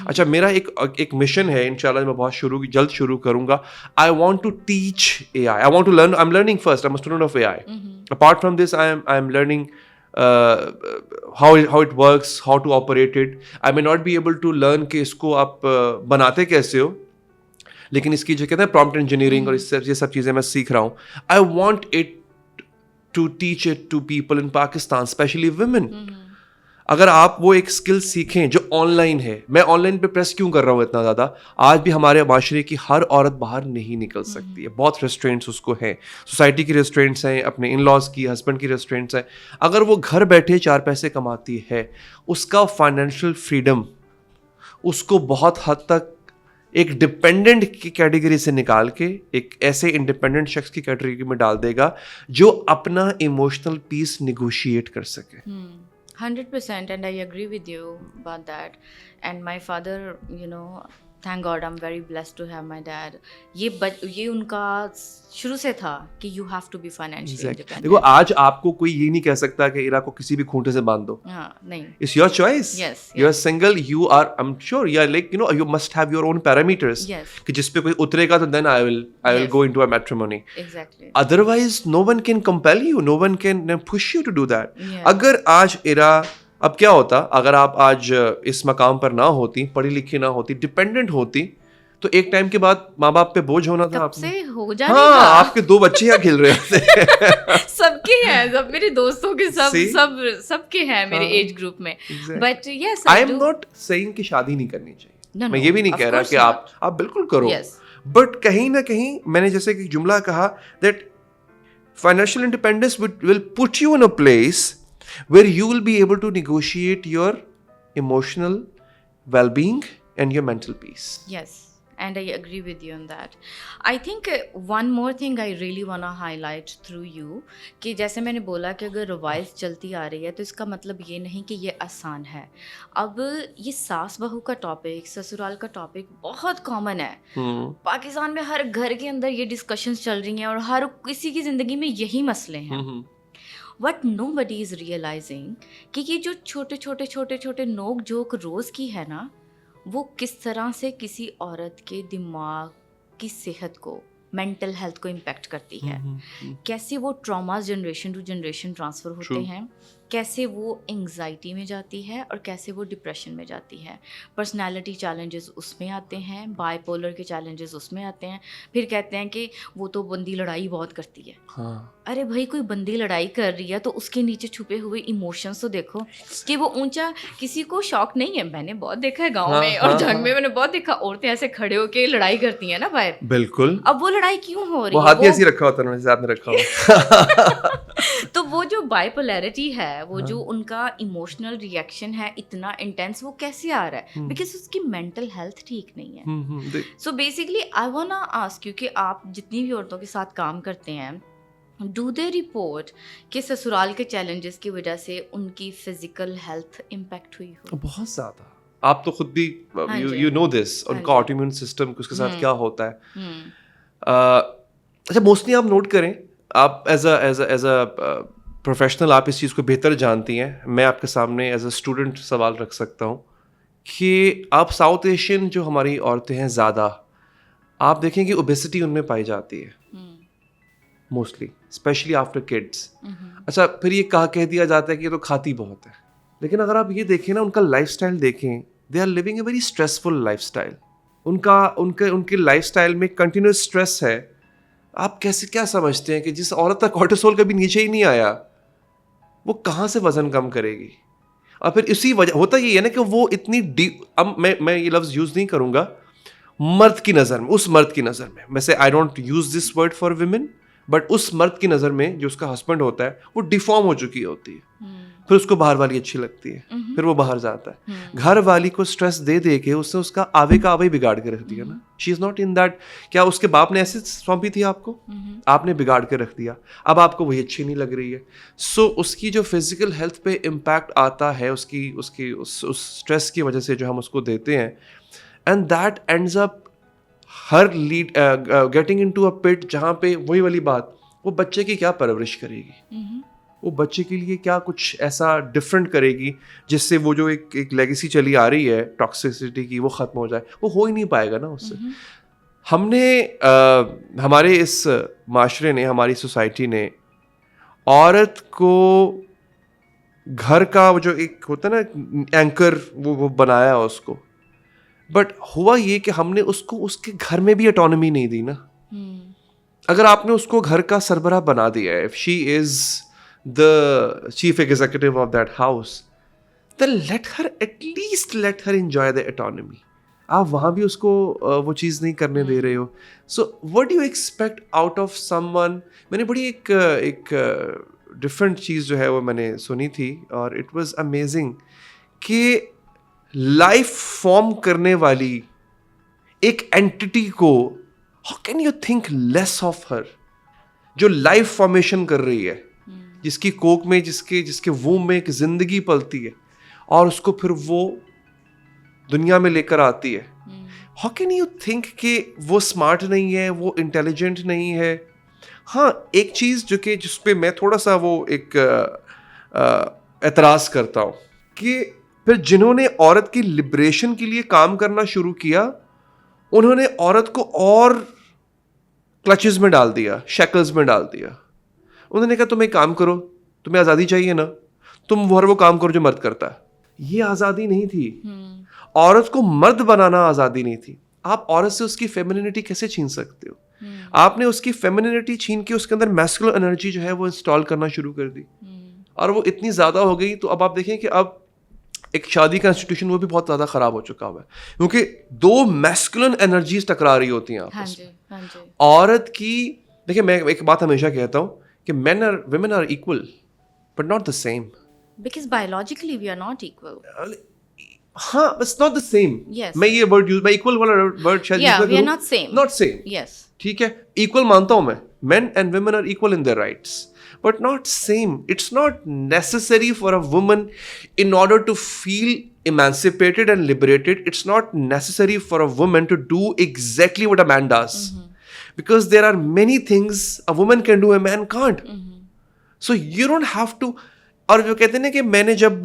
अच्छा, मेरा एक मिशन है, इंशाल्लाह मैं बहुत जल्द शुरू करूंगा. I want to teach AI. I want to learn. I am learning first. I am a student of AI. Apart from this, I am learning how it works, how to operate it. I may not be able to learn कि इसको आप बनाते कैसे हो, लेकिन इसकी जो कहते हैं प्रॉम्प्ट इंजीनियरिंग और ये सब चीज़ें मैं सीख रहा हूँ. I want it to teach it to people in Pakistan, especially women. अगर आप वो एक स्किल सीखें जो ऑनलाइन है, मैं ऑनलाइन पे प्रेस क्यों कर रहा हूँ इतना ज़्यादा, आज भी हमारे माशरे की हर औरत बाहर नहीं निकल सकती है, बहुत रेस्ट्रेंट्स उसको हैं, सोसाइटी की रेस्ट्रेंट्स हैं, अपने इन लॉज की, हस्बैंड की रेस्ट्रेंट्स हैं। अगर वो घर बैठे 4 पैसे कमाती है, उसका फाइनेंशियल फ्रीडम उसको बहुत हद तक एक डिपेंडेंट की कैटेगरी से निकाल के एक ऐसे इंडिपेंडेंट शख्स की कैटेगरी में डाल देगा जो अपना इमोशनल पीस निगोशिएट कर सके। 100%, and I agree with you about that. And my father, thank God, I'm very blessed to have my dad. ये उनका शुरू से था कि you have to be financially independent. देखो आज आपको कोई ये नहीं कह सकता कि इरा को किसी भी खूंटे से बांध दो। हाँ, नहीं। It's your choice. Yes. You are single. You are. I'm sure. You are like you must have your own parameters. Yes. कि जिस पे कोई उतरेगा तो then I will Yes. go into a matrimony. Exactly. Otherwise, no one can compel you. No one can push you to do that. Yeah. अगर आज इरा अब क्या होता अगर आप आज इस मकाम पर ना होती, पढ़ी लिखी ना होती, डिपेंडेंट होती, तो एक टाइम के बाद माँ बाप पे बोझ होना था कब आपने। से हो जाएगा। हाँ, आपके 2 बच्चे यहाँ खेल रहे थे। सबके हैं, सब मेरे दोस्तों के See? सबके हैं मेरे हाँ, एज ग्रुप में। exactly. But yes I am not saying कि शादी नहीं करनी चाहिए। No, मैं no, ये भी नहीं of कह रहा course कि आप बिल्कुल करो। Yes. बट कहीं ना कहीं मैंने जैसे कि जुमला कहा that financial independence will put you in a place where you will be able to negotiate your emotional well-being and your mental peace. Yes, and I agree with you on that. I think one more thing I really want to highlight through you कि जैसे मैंने बोला कि अगर revise चलती आ रही है तो इसका मतलब ये नहीं कि ये आसान है। अब ये सास बहू का टॉपिक, ससुराल का टॉपिक बहुत कॉमन है। पाकिस्तान में हर घर के अंदर ये डिस्कशंस चल रही हैं और हर किसी की ज़िंदगी में यही मसले हैं। What nobody is realizing कि ये जो छोटे नोक जोक रोज़ की है ना, वो किस तरह से किसी औरत के दिमाग की सेहत को, मेंटल हेल्थ को इम्पेक्ट करती है। कैसे वो traumas generation to generation transfer होते हैं, कैसे वो एंग्जाइटी में जाती है और कैसे वो डिप्रेशन में जाती है। पर्सनालिटी चैलेंजेस उसमें आते हैं, बाइपोलर के चैलेंजेस उसमें आते हैं। फिर कहते हैं कि वो तो बंदी लड़ाई बहुत करती है। हाँ। अरे भाई, कोई बंदी लड़ाई कर रही है तो उसके नीचे छुपे हुए इमोशंस तो देखो कि वो ऊंचा किसी को शौक नहीं है। मैंने बहुत देखा है गांव में और जंग में, मैंने बहुत देखा औरतें ऐसे खड़े होके लड़ाई करती हैं ना बाहर। बिल्कुल। अब वो लड़ाई क्यों हो रही वो है? हाथ ऐसे रखा होता है, जैसे आपने रखा हो। तो वो जो बाइपोलैरिटी है, वो जो उनका इमोशनल रिएक्शन है इतना इंटेंस, वो कैसे आ रहा है? बिकॉज उसकी मेंटल हेल्थ ठीक नहीं है। So basically I want to ask you कि आप जितनी भी औरतों के साथ काम करते हैं, डू दे रिपोर्ट कि ससुराल के चैलेंजेस की वजह से उनकी फिजिकल हेल्थ इम्पैक्ट हुई हो? बहुत ज़्यादा। आप तो खुद भी यू नो दिस, उनका ऑटोइम्यून सिस्टम उसके साथ क्या होता है। अच्छा, मोस्टली आप नोट करें, आप एज अ प्रोफेशनल आप इस चीज़ को बेहतर जानती हैं। मैं आपके सामने एज अ स्टूडेंट सवाल रख सकता हूँ कि आप साउथ एशियन जो हमारी औरतें हैं ज़्यादा, आप देखें कि ओबेसिटी उनमें पाई जाती है मोस्टली, स्पेशली आफ्टर किड्स। अच्छा, फिर ये कह दिया जाता है कि ये तो खाती बहुत है, लेकिन अगर आप ये देखें ना, उनका लाइफस्टाइल देखें, they are living a very stressful lifestyle. उनके लाइफस्टाइल में कंटिन्यूस स्ट्रेस है। आप कैसे क्या समझते हैं कि जिस औरत का कॉर्टिसोल कभी नीचे ही नहीं आया, वो कहाँ से वजन कम करेगी? और फिर इसी वजह होता ये है ना कि वो इतनी डीप, अब मैं ये लफ्ज़ यूज़ नहीं करूँगा मर्द की नज़र में, उस मर्द की नज़र में, वैसे I don't use this word for women, but उस मर्द की नज़र में जो उसका हस्बैंड होता है वो डिफॉर्म हो चुकी होती है। फिर उसको बाहर वाली अच्छी लगती है, फिर वो बाहर जाता है। घर वाली को स्ट्रेस दे के उसने उसका आवे का आवे बिगाड़ के रख दिया ना। She is not in that. क्या उसके बाप ने ऐसे सौंपी थी आपको? आपने बिगाड़ के रख दिया, अब आपको वही अच्छी नहीं लग रही है। सो उसकी जो फिजिकल हेल्थ पे इम्पैक्ट आता है उस स्ट्रेस की वजह से जो हम उसको देते हैं, and that ends up her lead getting into a pit, जहाँ पे वही वाली बात, वो बच्चे की क्या परवरिश करेगी, वो बच्चे के लिए क्या कुछ ऐसा डिफरेंट करेगी जिससे वो जो एक लेगेसी चली आ रही है टॉक्सिसिटी की, वो ख़त्म हो जाए। वो हो ही नहीं पाएगा ना उससे। हमने हमारे इस माशरे ने, हमारी सोसाइटी ने औरत को घर का वो जो एक होता है ना एंकर, वो बनाया उसको। बट हुआ ये कि हमने उसको उसके घर में भी ऑटोनॉमी नहीं दी ना। अगर आपने उसको घर का सरबराह बना दिया है, if she is the chief executive of that house, then at least let her enjoy the autonomy. आप वहाँ भी उसको वो चीज़ नहीं करने दे रहे हो. So what do you expect out of someone? मैंने बड़ी एक डिफरेंट चीज़ जो है वो मैंने सुनी थी और इट वाज अमेजिंग कि लाइफ फॉर्म करने वाली एक एंटिटी को how can you think less of her, जो लाइफ फॉर्मेशन कर रही है, जिसकी कोक में जिसके वूम में एक जिंदगी पलती है और उसको फिर वो दुनिया में लेकर आती है. हाउ कैन यू थिंक कि वो स्मार्ट नहीं है, वो इंटेलिजेंट नहीं है. हाँ, एक चीज़ जिस पे मैं थोड़ा सा वो एक एतराज़ करता हूँ कि फिर जिन्होंने औरत की लिबरेशन के लिए काम करना शुरू किया, उन्होंने औरत को और क्लचेस में डाल दिया, शैकल्स में डाल दिया. उन्होंने कहा तुम एक काम करो, तुम्हें आज़ादी चाहिए ना, तुम वो काम करो जो मर्द करता है. ये आज़ादी नहीं थी. औरत को मर्द बनाना आज़ादी नहीं थी. आप औरत से उसकी फेमिनिटी कैसे छीन सकते हो? आपने उसकी फेमिनिटी छीन के उसके अंदर मैस्कुलिन एनर्जी जो है वो इंस्टॉल करना शुरू कर दी और वो इतनी ज़्यादा हो गई. तो अब आप देखें कि अब एक शादी का इंस्टीट्यूशन वो भी बहुत ज़्यादा ख़राब हो चुका हुआ है क्योंकि दो मैस्कुलिन एनर्जीज टकरा रही होती हैं आपस में. औरत की देखिए, मैं एक बात हमेशा कहता हूँ कि women are equal but not the same. Because biologically we are not equal. हाँ, it's not the same. Yes. मैं ये वर्ड यूज, मैं इक्वल वाला वर्ड शायद Yeah, we are not same. Not same. Yes. ठीक है, इक्वल मानता हूँ मैं. Men and women are equal in their rights, but not same. It's not necessary for a woman in order to feel emancipated and liberated. It's not necessary for a woman to do exactly what a man does. Because there are many things a woman can do, a man can't. So you don't have to. और जो कहते हैं ना कि मैंने जब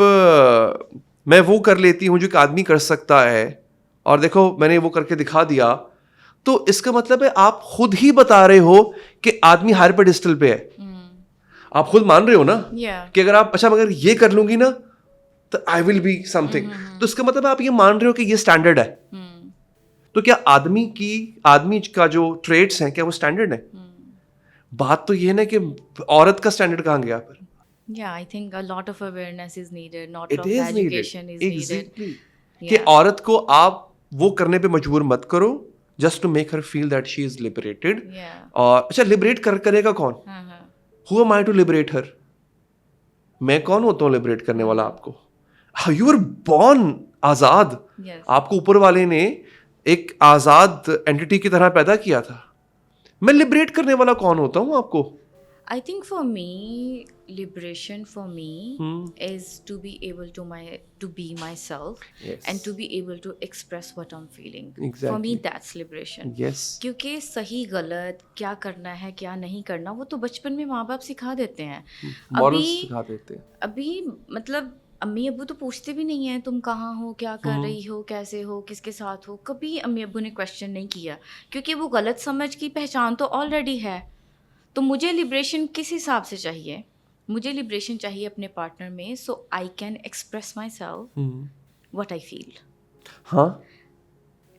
मैं वो कर लेती हूँ जो एक आदमी कर सकता है और देखो मैंने वो करके दिखा दिया, तो इसका मतलब है आप खुद ही बता रहे हो कि आदमी हायर पेडिस्टल पे है. आप खुद मान रहे हो ना कि अगर आप अच्छा मगर ये कर लूंगी ना तो आई विल बी समथिंग. तो इसका मतलब आप ये मान रहे हो कि ये स्टैंडर्ड है. तो क्या आदमी का जो ट्रेड्स हैं क्या वो स्टैंडर्ड है? बात तो ये है ना कि औरत का स्टैंडर्ड कहाँ गया फिर? Yeah, I think a lot of awareness is needed, not It of is education needed. is Exactly. needed. कि औरत को आप वो करने पे मजबूर मत करो just to make her feel that she is liberated. Yeah. और अच्छा लिबरेट करेगा कौन? Who am I to liberate her? मैं कौन होता हूँ लिबरेट करने वाला आपको? You were born Azad. Yes. आपको ऊपर वाले ने एक आजाद एंटिटी की तरह पैदा किया था. मैं लिबरेट करने वाला कौन होता हूँ आपको? I think for me, liberation for me is to be able to be myself. Yes. And to be able to express what I'm feeling. Exactly. For me, that's liberation. Yes. क्योंकि सही गलत क्या करना है क्या नहीं करना वो तो बचपन में माँ बाप सिखा देते हैं. Morals सिखा देते हैं. अभी मतलब अम्मी अब्बू तो पूछते भी नहीं है तुम कहाँ हो, क्या कर रही हो, कैसे हो, किसके साथ हो. कभी अम्मी अब्बू ने क्वेश्चन नहीं किया क्योंकि वो गलत समझ की पहचान तो ऑलरेडी है. तो मुझे लिबरेशन किस हिसाब से चाहिए? मुझे लिबरेशन चाहिए अपने पार्टनर में so I can express my self what I feel. हाँ,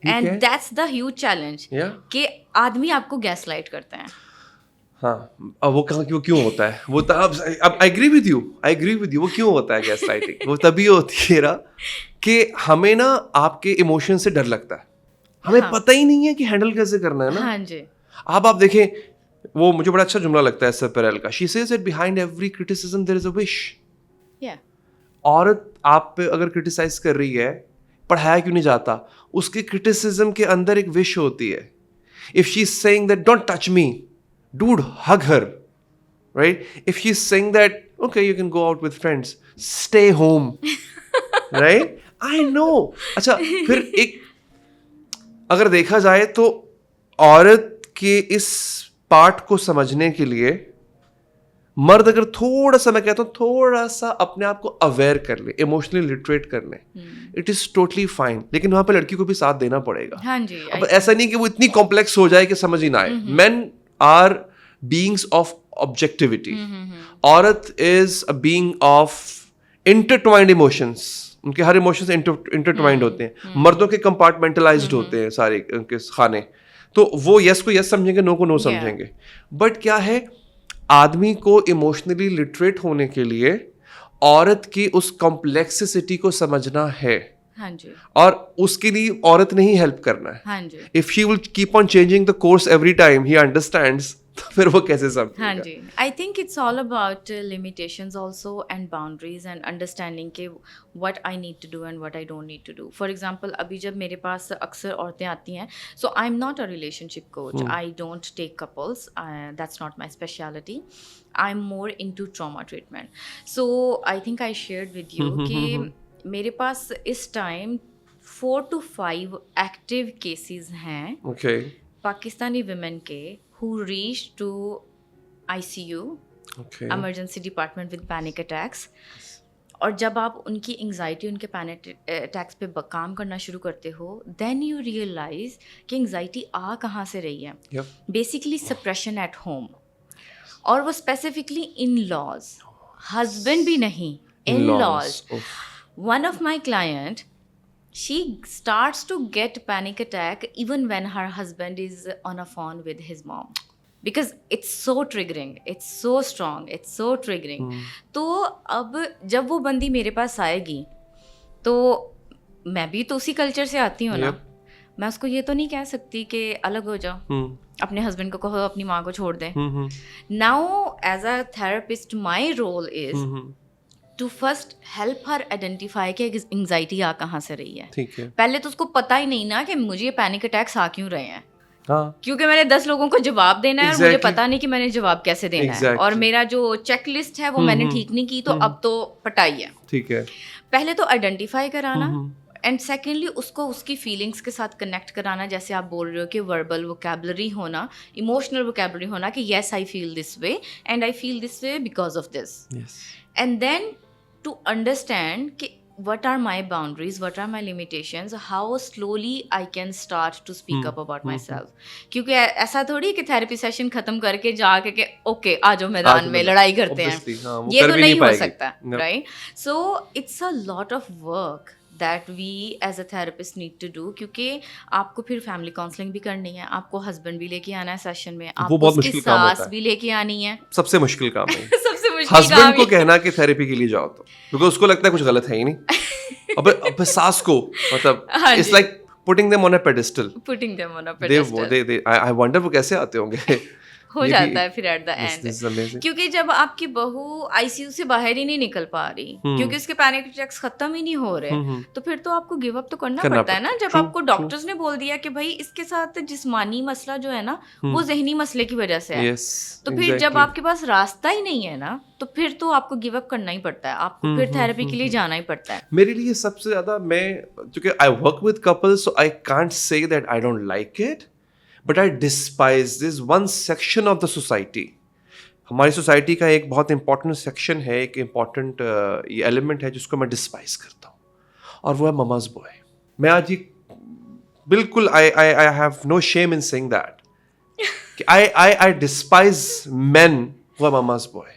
and that's the huge challenge कि आदमी आपको गैस लाइट करते हैं. हाँ, अब वो क्यों होता है? वो अब आई एग्री विद यू. वो क्यों होता है गैस लाइटिंग? वो तभी होती है ना कि हमें ना आपके इमोशन से डर लगता है. हमें पता ही नहीं है कि हैंडल कैसे करना है ना. हाँ जी. आप देखें, वो मुझे बड़ा अच्छा जुमला लगता है सपेरेल का. She says that behind every criticism there is a wish. औरत आप पे अगर क्रिटिसाइज कर रही है, पढ़ाया क्यों नहीं जाता, उसके क्रिटिसिज्म के अंदर एक विश होती है. If she is saying that don't touch me, dude, hug her, right? If she's saying that, okay, you can go out with friends, stay home, right? I know. अच्छा, फिर एक अगर देखा जाए तो औरत के इस पार्ट को समझने के लिए मर्द अगर थोड़ा सा, मैं कहता हूँ थोड़ा सा अपने आप को अवेयर कर ले, इमोशनली लिटरेट कर ले, इट इज टोटली फाइन. लेकिन वहां पे लड़की को भी साथ देना पड़ेगा. हाँ जी. अब ऐसा नहीं कि वो इतनी कॉम्प्लेक्स हो जाए कि समझ ही ना आए. Main are beings of objectivity. औरत is a being of intertwined emotions. उनके हर इमोशंस इंटरट्वाइंड होते हैं. मर्दों के कंपार्टमेंटलाइज्ड होते हैं सारे उनके खाने. तो वो यस को यस समझेंगे, नो को नो समझेंगे. बट क्या है, आदमी को इमोशनली लिटरेट होने के लिए औरत की उस कॉम्प्लेक्सिटी को समझना है हाँ जी, और उसके लिए औरत ने ही हेल्प करना है. हाँ जी, if she will keep on changing the course every time he understands, तो फिर वो कैसे हाँ समझेगा? जी. I think it's all about limitations also and boundaries and understanding के what I need to do and what I don't need to do. For example, अभी जब मेरे पास अक्सर औरतें आती हैं, so I'm not a relationship coach. I don't take couples. That's not my specialty. I'm more into trauma treatment. So I think I shared with you कि मेरे पास इस टाइम 4 to 5 एक्टिव केसेस हैं Okay. पाकिस्तानी women के who reached to ICU, Okay. emergency department with panic attacks. और जब आप उनकी anxiety उनके पैनिक अटैक्स पे काम करना शुरू करते हो, देन यू रियलाइज कि एंग्जाइटी आ कहाँ से रही है. Yep. Basically suppression at home, और वो स्पेसिफिकली इन लॉज, हस्बैंड भी नहीं, in laws. Oof. One of my client, she starts to get panic attack even when her husband is on a phone with his mom, because it's so triggering, it's so strong, it's so triggering. तो अब जब वो बंदी मेरे पास आएगी, तो मैं भी तो उसी कल्चर से आती हूँ ना. मैं उसको ये तो नहीं कह सकती कि अलग हो जाओ, अपने हस्बैंड को कहो अपनी माँ को छोड़ दें. Now as a therapist my role is to first help her identify कि एंग्जाइटी आ कहाँ से रही है. ठीक है. पहले तो उसको पता ही नहीं ना कि मुझे ये पैनिक अटैक्स आ क्यों रहे हैं. हाँ. क्योंकि मैंने 10 लोगों को जवाब देना है और मुझे Exactly. पता नहीं कि मैंने जवाब कैसे देना है. Exactly. और मेरा जो चेक लिस्ट है वो मैंने ठीक नहीं की, तो अब तो पटाई है. ठीक है. पहले तो आइडेंटिफाई कराना, एंड सेकेंडली उसको उसकी फीलिंग्स के साथ कनेक्ट कराना. जैसे आप बोल रहे हो कि वर्बल वोकैबुलरी होना, इमोशनल वोकैबुलरी होना कि yes I feel this way and I feel this way because of this. Yes. And then to understand कि what are my boundaries, what are my limitations, how slowly I can start to speak up about myself. क्योंकि ऐसा थोड़ी कि therapy session खत्म करके जाके के okay आ जाओ मैदान में लड़ाई करते हैं, हाँ, वो ये कर तो भी नहीं हो पाएगी. सकता, No. Right. So it's a lot of work that we as a therapist need to do, क्योंकि आपको फिर फैमिली काउंसलिंग भी करनी है, आपको हस्बैंड भी लेके आना है सेशन में, आपको बहुत उसकी मुश्किल काम होता सास है. भी लेके आनी है. सबसे मुश्किल काम है सबसे मुश्किल हस्बैंड काम को ये- कहना कि थेरेपी के लिए जाओ, तो क्योंकि उसको लगता है कुछ गलत है ही नहीं. अब सास को मतलब हाँ इट्स जी. Like putting them on a pedestal. putting them on a the pedestal. I wonder वो कैसे आते होंगे. हो ये जाता भी- है फिर at the This and, is amazing. क्योंकि जब आपकी बहू आईसीयू से बाहर ही नहीं निकल पा रही, क्योंकि उसके पैनिक अटैक्स खत्म ही नहीं हो रहे, तो फिर तो आपको गिव अप तो करना पड़ता है ना. जब True, आपको डॉक्टर्स ने बोल दिया कि भाई इसके साथ जिस्मानी मसला जो है ना वो जहनी मसले की वजह से है, Yes, तो फिर जब exactly. आपके पास रास्ता ही नहीं है ना, तो फिर तो आपको गिव अप करना ही पड़ता है, आपको फिर थेरेपी के लिए जाना ही पड़ता है. मेरे लिए सबसे ज्यादा, मैं क्योंकि I work with couples, so I can't say that I don't like it, but I despise this one section of the society. हमारी सोसाइटी का एक बहुत इंपॉर्टेंट सेक्शन है, एक इंपॉर्टेंट एलिमेंट है जिसको मैं डिस्पाइज करता हूँ, और वो है ममाज बॉय. मैं आज ही बिल्कुल I have no shame in saying that I despise men who are mama's boy,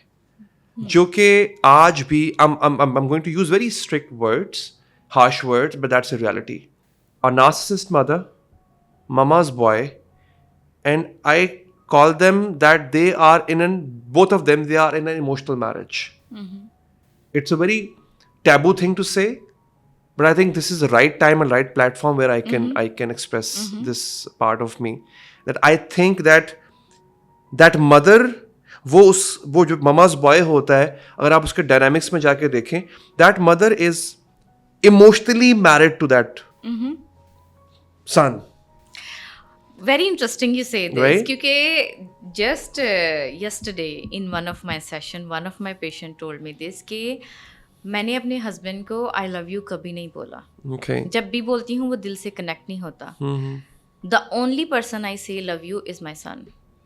जो कि आज भी I'm going to use very strict words, harsh words, but that's a reality. A narcissist mother, mama's boy, and I call them that they are both of them, they are in an emotional marriage. It's a very taboo thing to say, but I think this is the right time and right platform where I can express this part of me, that I think that mother, वो जो mama's boy होता है, अगर आप उसके dynamics में जाके देखें, that mother is emotionally married to that son. Very interesting you say this, Right? क्योंकि just yesterday in one of my session, one of my patient told me this कि मैंने अपने हस्बैंड को I love you कभी नहीं बोला. Okay. जब भी बोलती हूँ वो दिल से कनेक्ट नहीं होता. The only person I say love you is my son,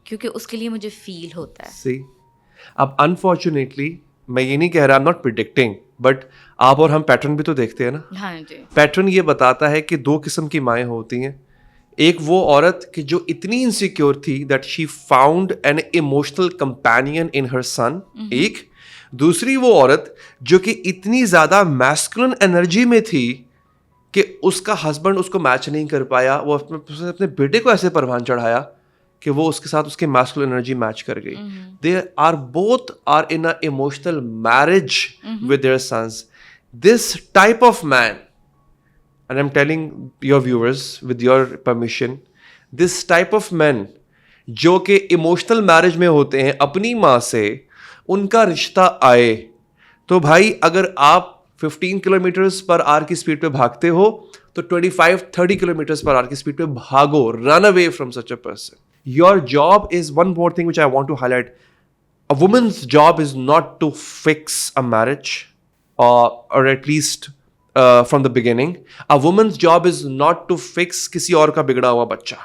क्योंकि उसके लिए मुझे फील होता है. See, अब अनफॉर्चुनेटली मैं ये नहीं कह रहा, I am not predicting, but आप और हम पैटर्न भी तो देखते हैं ना. हाँ जी. पैटर्न ये बताता है कि 2 किस्म की माएँ होती हैं. एक वो औरत कि जो इतनी इनसिक्योर थी that she found an emotional companion in her son. एक दूसरी वो औरत जो कि इतनी ज़्यादा मैस्कुलिन एनर्जी में थी कि उसका हस्बैंड उसको मैच नहीं कर पाया. वो अपने बेटे को ऐसे परवान चढ़ाया कि वो उसके साथ उसकी मैस्कुलिन एनर्जी मैच कर गई. They are both are in a emotional marriage with their sons. This type of man, and I'm telling your viewers with your permission, this type of men जो कि इमोशनल मैरिज में होते हैं अपनी माँ से, उनका रिश्ता आए तो भाई अगर आप 15 किलोमीटर्स पर आवर की स्पीड पे भागते हो तो 25-30 किलोमीटर्स पर आवर की स्पीड पे भागो. Run away from such a person. Your job is one more thing which I want to highlight. A woman's job is not to fix a marriage, or at least from the beginning. A woman's job is not to fix किसी और का बिगड़ा हुआ बच्चा.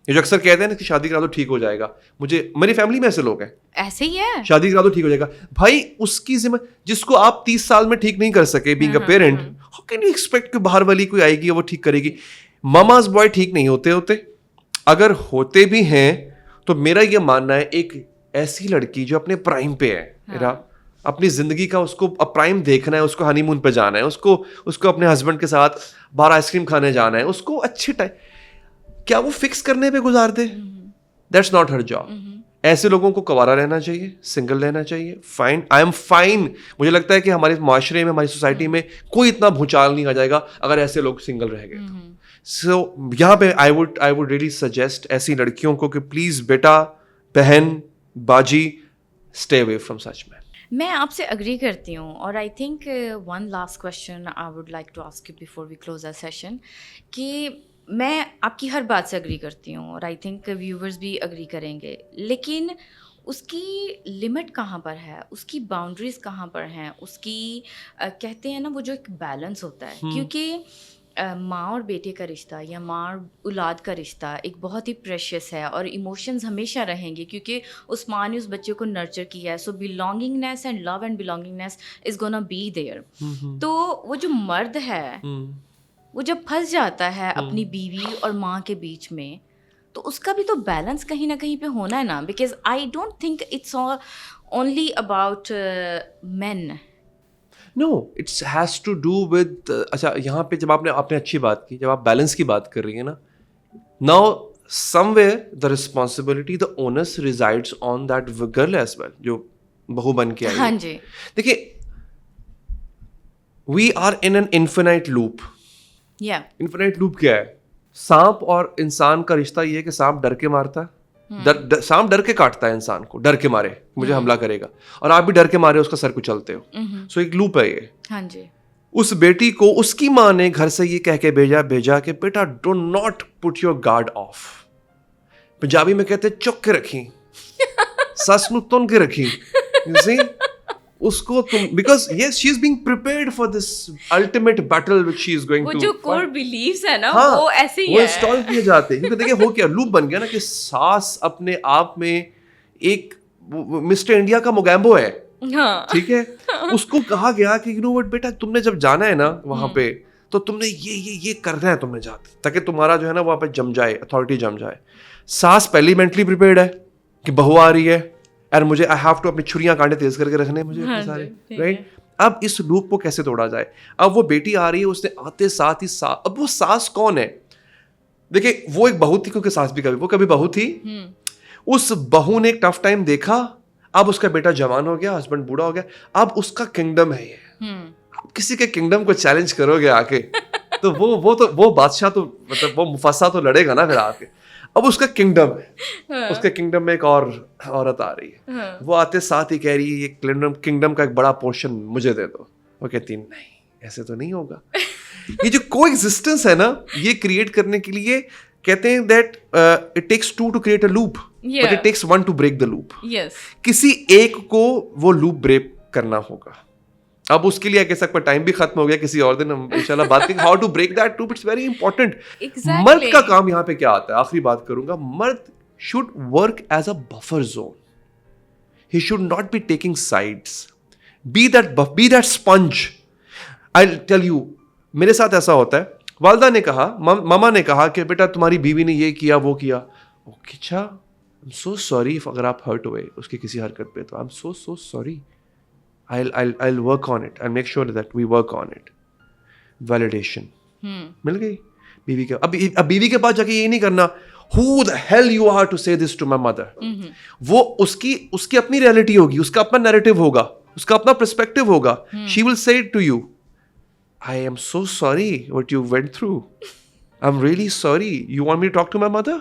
ये जो अक्सर कहते हैं ना कि शादी करा दो ठीक हो जाएगा. मेरी फैमिली में ऐसे लोग हैं, ऐसे ही है, शादी करा दो ठीक हो जाएगा. भाई उसकी जिम्मे, जिसको आप 30 साल में ठीक नहीं कर सके being a parent, how can you expect कि बाहर वाली कोई आएगी और वो ठीक करेगी. मामाज बॉय ठीक नहीं होते. अगर होते भी हैं तो मेरा ये मानना है एक ऐसी लड़की जो अपने प्राइम पे है, मेरा अपनी जिंदगी का उसको प्राइम देखना है, उसको हनीमून पे जाना है, उसको अपने हस्बैंड के साथ बाहर आइसक्रीम खाने जाना है, उसको अच्छे टाइम, क्या वो फिक्स करने पे गुजार दे? That's not her job. ऐसे लोगों को कुंवारा रहना चाहिए, सिंगल रहना चाहिए. Fine, I am fine. मुझे लगता है कि हमारे माशरे में, हमारी सोसाइटी में कोई इतना भूचाल नहीं आ जाएगा अगर ऐसे लोग सिंगल रह गए तो. सो यहाँ पे आई वुड रियली सजेस्ट ऐसी लड़कियों को कि प्लीज बेटा, बहन, बाजी, stay away from such man. मैं आपसे अग्री करती हूँ. और I think one last question I would like to ask you before we close our session, कि मैं आपकी हर बात से अग्री करती हूँ और आई थिंक व्यूवर्स भी अग्री करेंगे, लेकिन उसकी लिमिट कहाँ पर है, उसकी बाउंड्रीज कहाँ पर हैं, उसकी कहते हैं ना वो जो एक बैलेंस होता है. क्योंकि माँ और बेटे का रिश्ता या माँ और औलाद का रिश्ता एक बहुत ही प्रेशियस है और इमोशंस हमेशा रहेंगे क्योंकि उस माँ ने उस बच्चे को नर्चर किया है. So belongingness and love and belongingness is gonna be there. तो वो जो मर्द है वो जब फंस जाता है अपनी बीवी और माँ के बीच में, तो उसका भी तो बैलेंस कहीं ना कहीं पे होना है ना. Because I don't think it's only about men. No, it's has to do with, अच्छा यहाँ पे जब आपने अच्छी बात की, जब आप बैलेंस की बात कर रही है ना, now somewhere the responsibility, the onus resides on that girl as well, जो बहू बन के आई. हाँ जी. देखिए, we are in an infinite loop. Infinite loop क्या है? सांप और इंसान का रिश्ता ये है कि सांप डर के मारता है, सांप डर के काटता है इंसान को, डर के मारे मुझे हमला करेगा, और आप भी डर के मारे उसका सर कुचलते हो. सो एक लूप है ये. हाँ जी. उस बेटी को उसकी माँ ने घर से ये कह के भेजा कि बेटा do not put your guard of. Punjabi में कहते चुक के रखी, सस नु तुन के रखी. You see? उसको तुम, because yes she is being prepared for this ultimate battle which she is going to. वो जो core beliefs है ना, हाँ, वो ऐसे ही वो है. इंस्टॉल किए जाते हैं क्योंकि देखिए हो क्या लूप बन गया ना कि सास अपने आप में एक मिस्टर इंडिया का मोगैम्बो है. हाँ. ठीक है. उसको कहा गया कि यू नो व्हाट बेटा, तुमने जब जाना है ना वहां पे, तो तुमने ये करना है तुमने जाते, ताकि तुम्हारा जो है ना वहां पे जम जाए, अथॉरिटी जम जाए. सास पहली मेंटली प्रिपेयर्ड है कि बहू आ रही है और मुझे आई हैव टू अपनी छुरियां कांटे तेज करके रखने मुझे हाँ सारे, जी, राइट. अब इस लूप को कैसे तोड़ा जाए? अब वो बेटी आ रही है, उसने आते साथ ही अब वो सास कौन है? देखिए वो एक बहू थी, क्योंकि सास भी कभी बहू थी. उस बहू ने एक टफ टाइम देखा, अब उसका बेटा जवान हो गया, हस्बैंड बूढ़ा हो गया, अब उसका किंगडम है ये. अब किसी के किंगडम को चैलेंज करोगे आके तो वो बादशाह तो मतलब वो मुफस्सा तो लड़ेगा ना फिर आके. अब उसका किंगडम है, उसके किंगडम में एक और औरत आ रही है. वो आते साथ ही कह रही है ये किंगडम का एक बड़ा पोर्शन मुझे दे दो. वो कहती नहीं, ऐसे तो नहीं होगा. ये जो कोएग्जिस्टेंस है ना, ये क्रिएट करने के लिए कहते हैं that it takes two to create a loop, but it takes one to break the loop. किसी एक को वो लूप ब्रेक करना होगा. अब उसके लिए कह सकते टाइम भी खत्म हो गया, किसी और दिन हम इंशाल्लाह बात करेंगे how to break that loop. It's very important. मर्द का काम यहाँ पे क्या आता है, आखिरी बात करूंगा. मर्द should work as a buffer zone. He should not be taking sides. Be that sponge. I tell you, मेरे साथ ऐसा होता है. वालदा ने कहा, मामा ने कहा कि बेटा तुम्हारी बीवी ने ये किया वो किया. ओके, अच्छा, आई एम सो सॉरी अगर आप हर्ट हुए उसकी किसी हरकत पे, तो I am so sorry. I'll work on it. I'll make sure that we work on it. Validation. मिल गई बीवी के. अब बीवी के पास जाके ये नहीं करना, who the hell you are to say this to my mother? वो उसकी अपनी reality होगी, उसका अपना narrative होगा, उसका अपना perspective होगा. She will say it to you. I am so sorry what you went through. I'm really sorry. You want me to talk to my mother?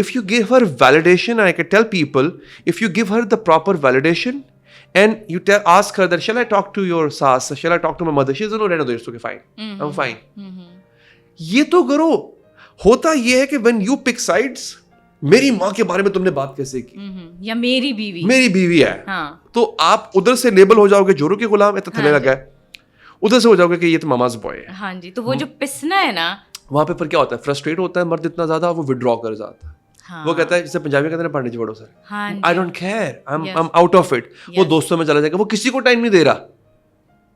If you give her validation, I can tell people, if you give her the proper validation and you ask her that, shall I talk to your saas? Shall I talk to my mother? She says, no, no, it's okay, fine. I'm fine. ये तो करो. होता ये है कि when you pick sides, मेरी माँ के बारे में तुमने बात कैसे की? या मेरी बीवी है. हाँ. तो आप उधर से लेबल हो जाओगे जोरू के गुलाम, इतना थले लगा है. उधर से हो जाओगे कि ये तो मामाज बॉय है. हाँ जी. तो वो जो पिसना है ना, वहां पे फिर क्या होता है? फ्रस्ट्रेट होता है मर्द इतना ज्यादा, वो विड्रॉ कर जाता है. हाँ. वो कहता है, जैसे पंजाबी कहते हैं, पंडित जी बड़ो सर, हाँ, I don't care, I am out of it. वो दोस्तों में चला जाएगा, वो किसी को टाइम नहीं दे रहा.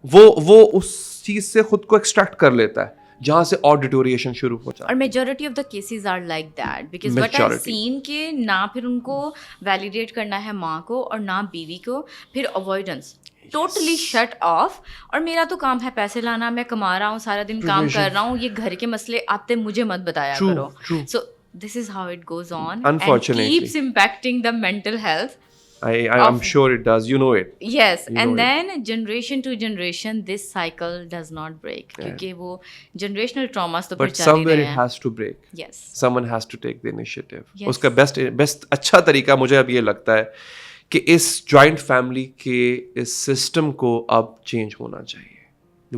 वो उस चीज से खुद को एक्सट्रैक्ट कर लेता है जहां से और डिटोरिएशन शुरू हो जाता है. और majority of the cases are like that, because what I seen के ना फिर उनको वैलिडेट करना है माँ को और ना बीवी को, फिर अवॉइडेंस टोटली शट ऑफ. और मेरा तो काम है पैसे लाना, मैं कमा रहा हूँ, सारा दिन काम कर रहा हूँ, ये घर के मसले आते मुझे मत बताया करो. So this is how it goes on and keeps impacting the mental health. I'm sure it does. You know it. Yes, and then generation to generation, this cycle does not break. क्योंकि वो generational traumas तो But somewhere it has to break. Yes. Someone has to take the initiative. Yes. उसका best अच्छा तरीका मुझे अब ये लगता है कि इस joint family के इस system को अब change होना चाहिए.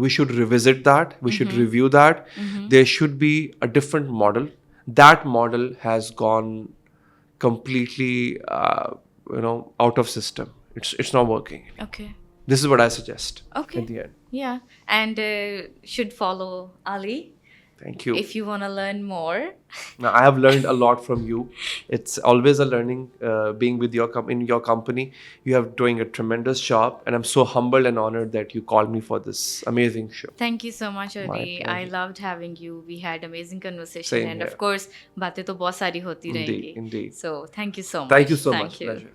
We should revisit that. We should review that. There should be a different model. That model has gone completely out of system. It's not working. Okay. This is what I suggest. Okay. At the end. Yeah, and should follow Ali. Thank you. If you want to learn more. Now, I have learned a lot from you. It's always a learning being with in your company. You have doing a tremendous job, and I'm so humbled and honored that you called me for this amazing show. Thank you so much, Ali. pleasure. I loved having you. We had amazing conversation, Same and here. of course, बातें तो बहुत सारी होती रहेंगी. Indeed. So thank you so much. Thank you so much. you. Pleasure.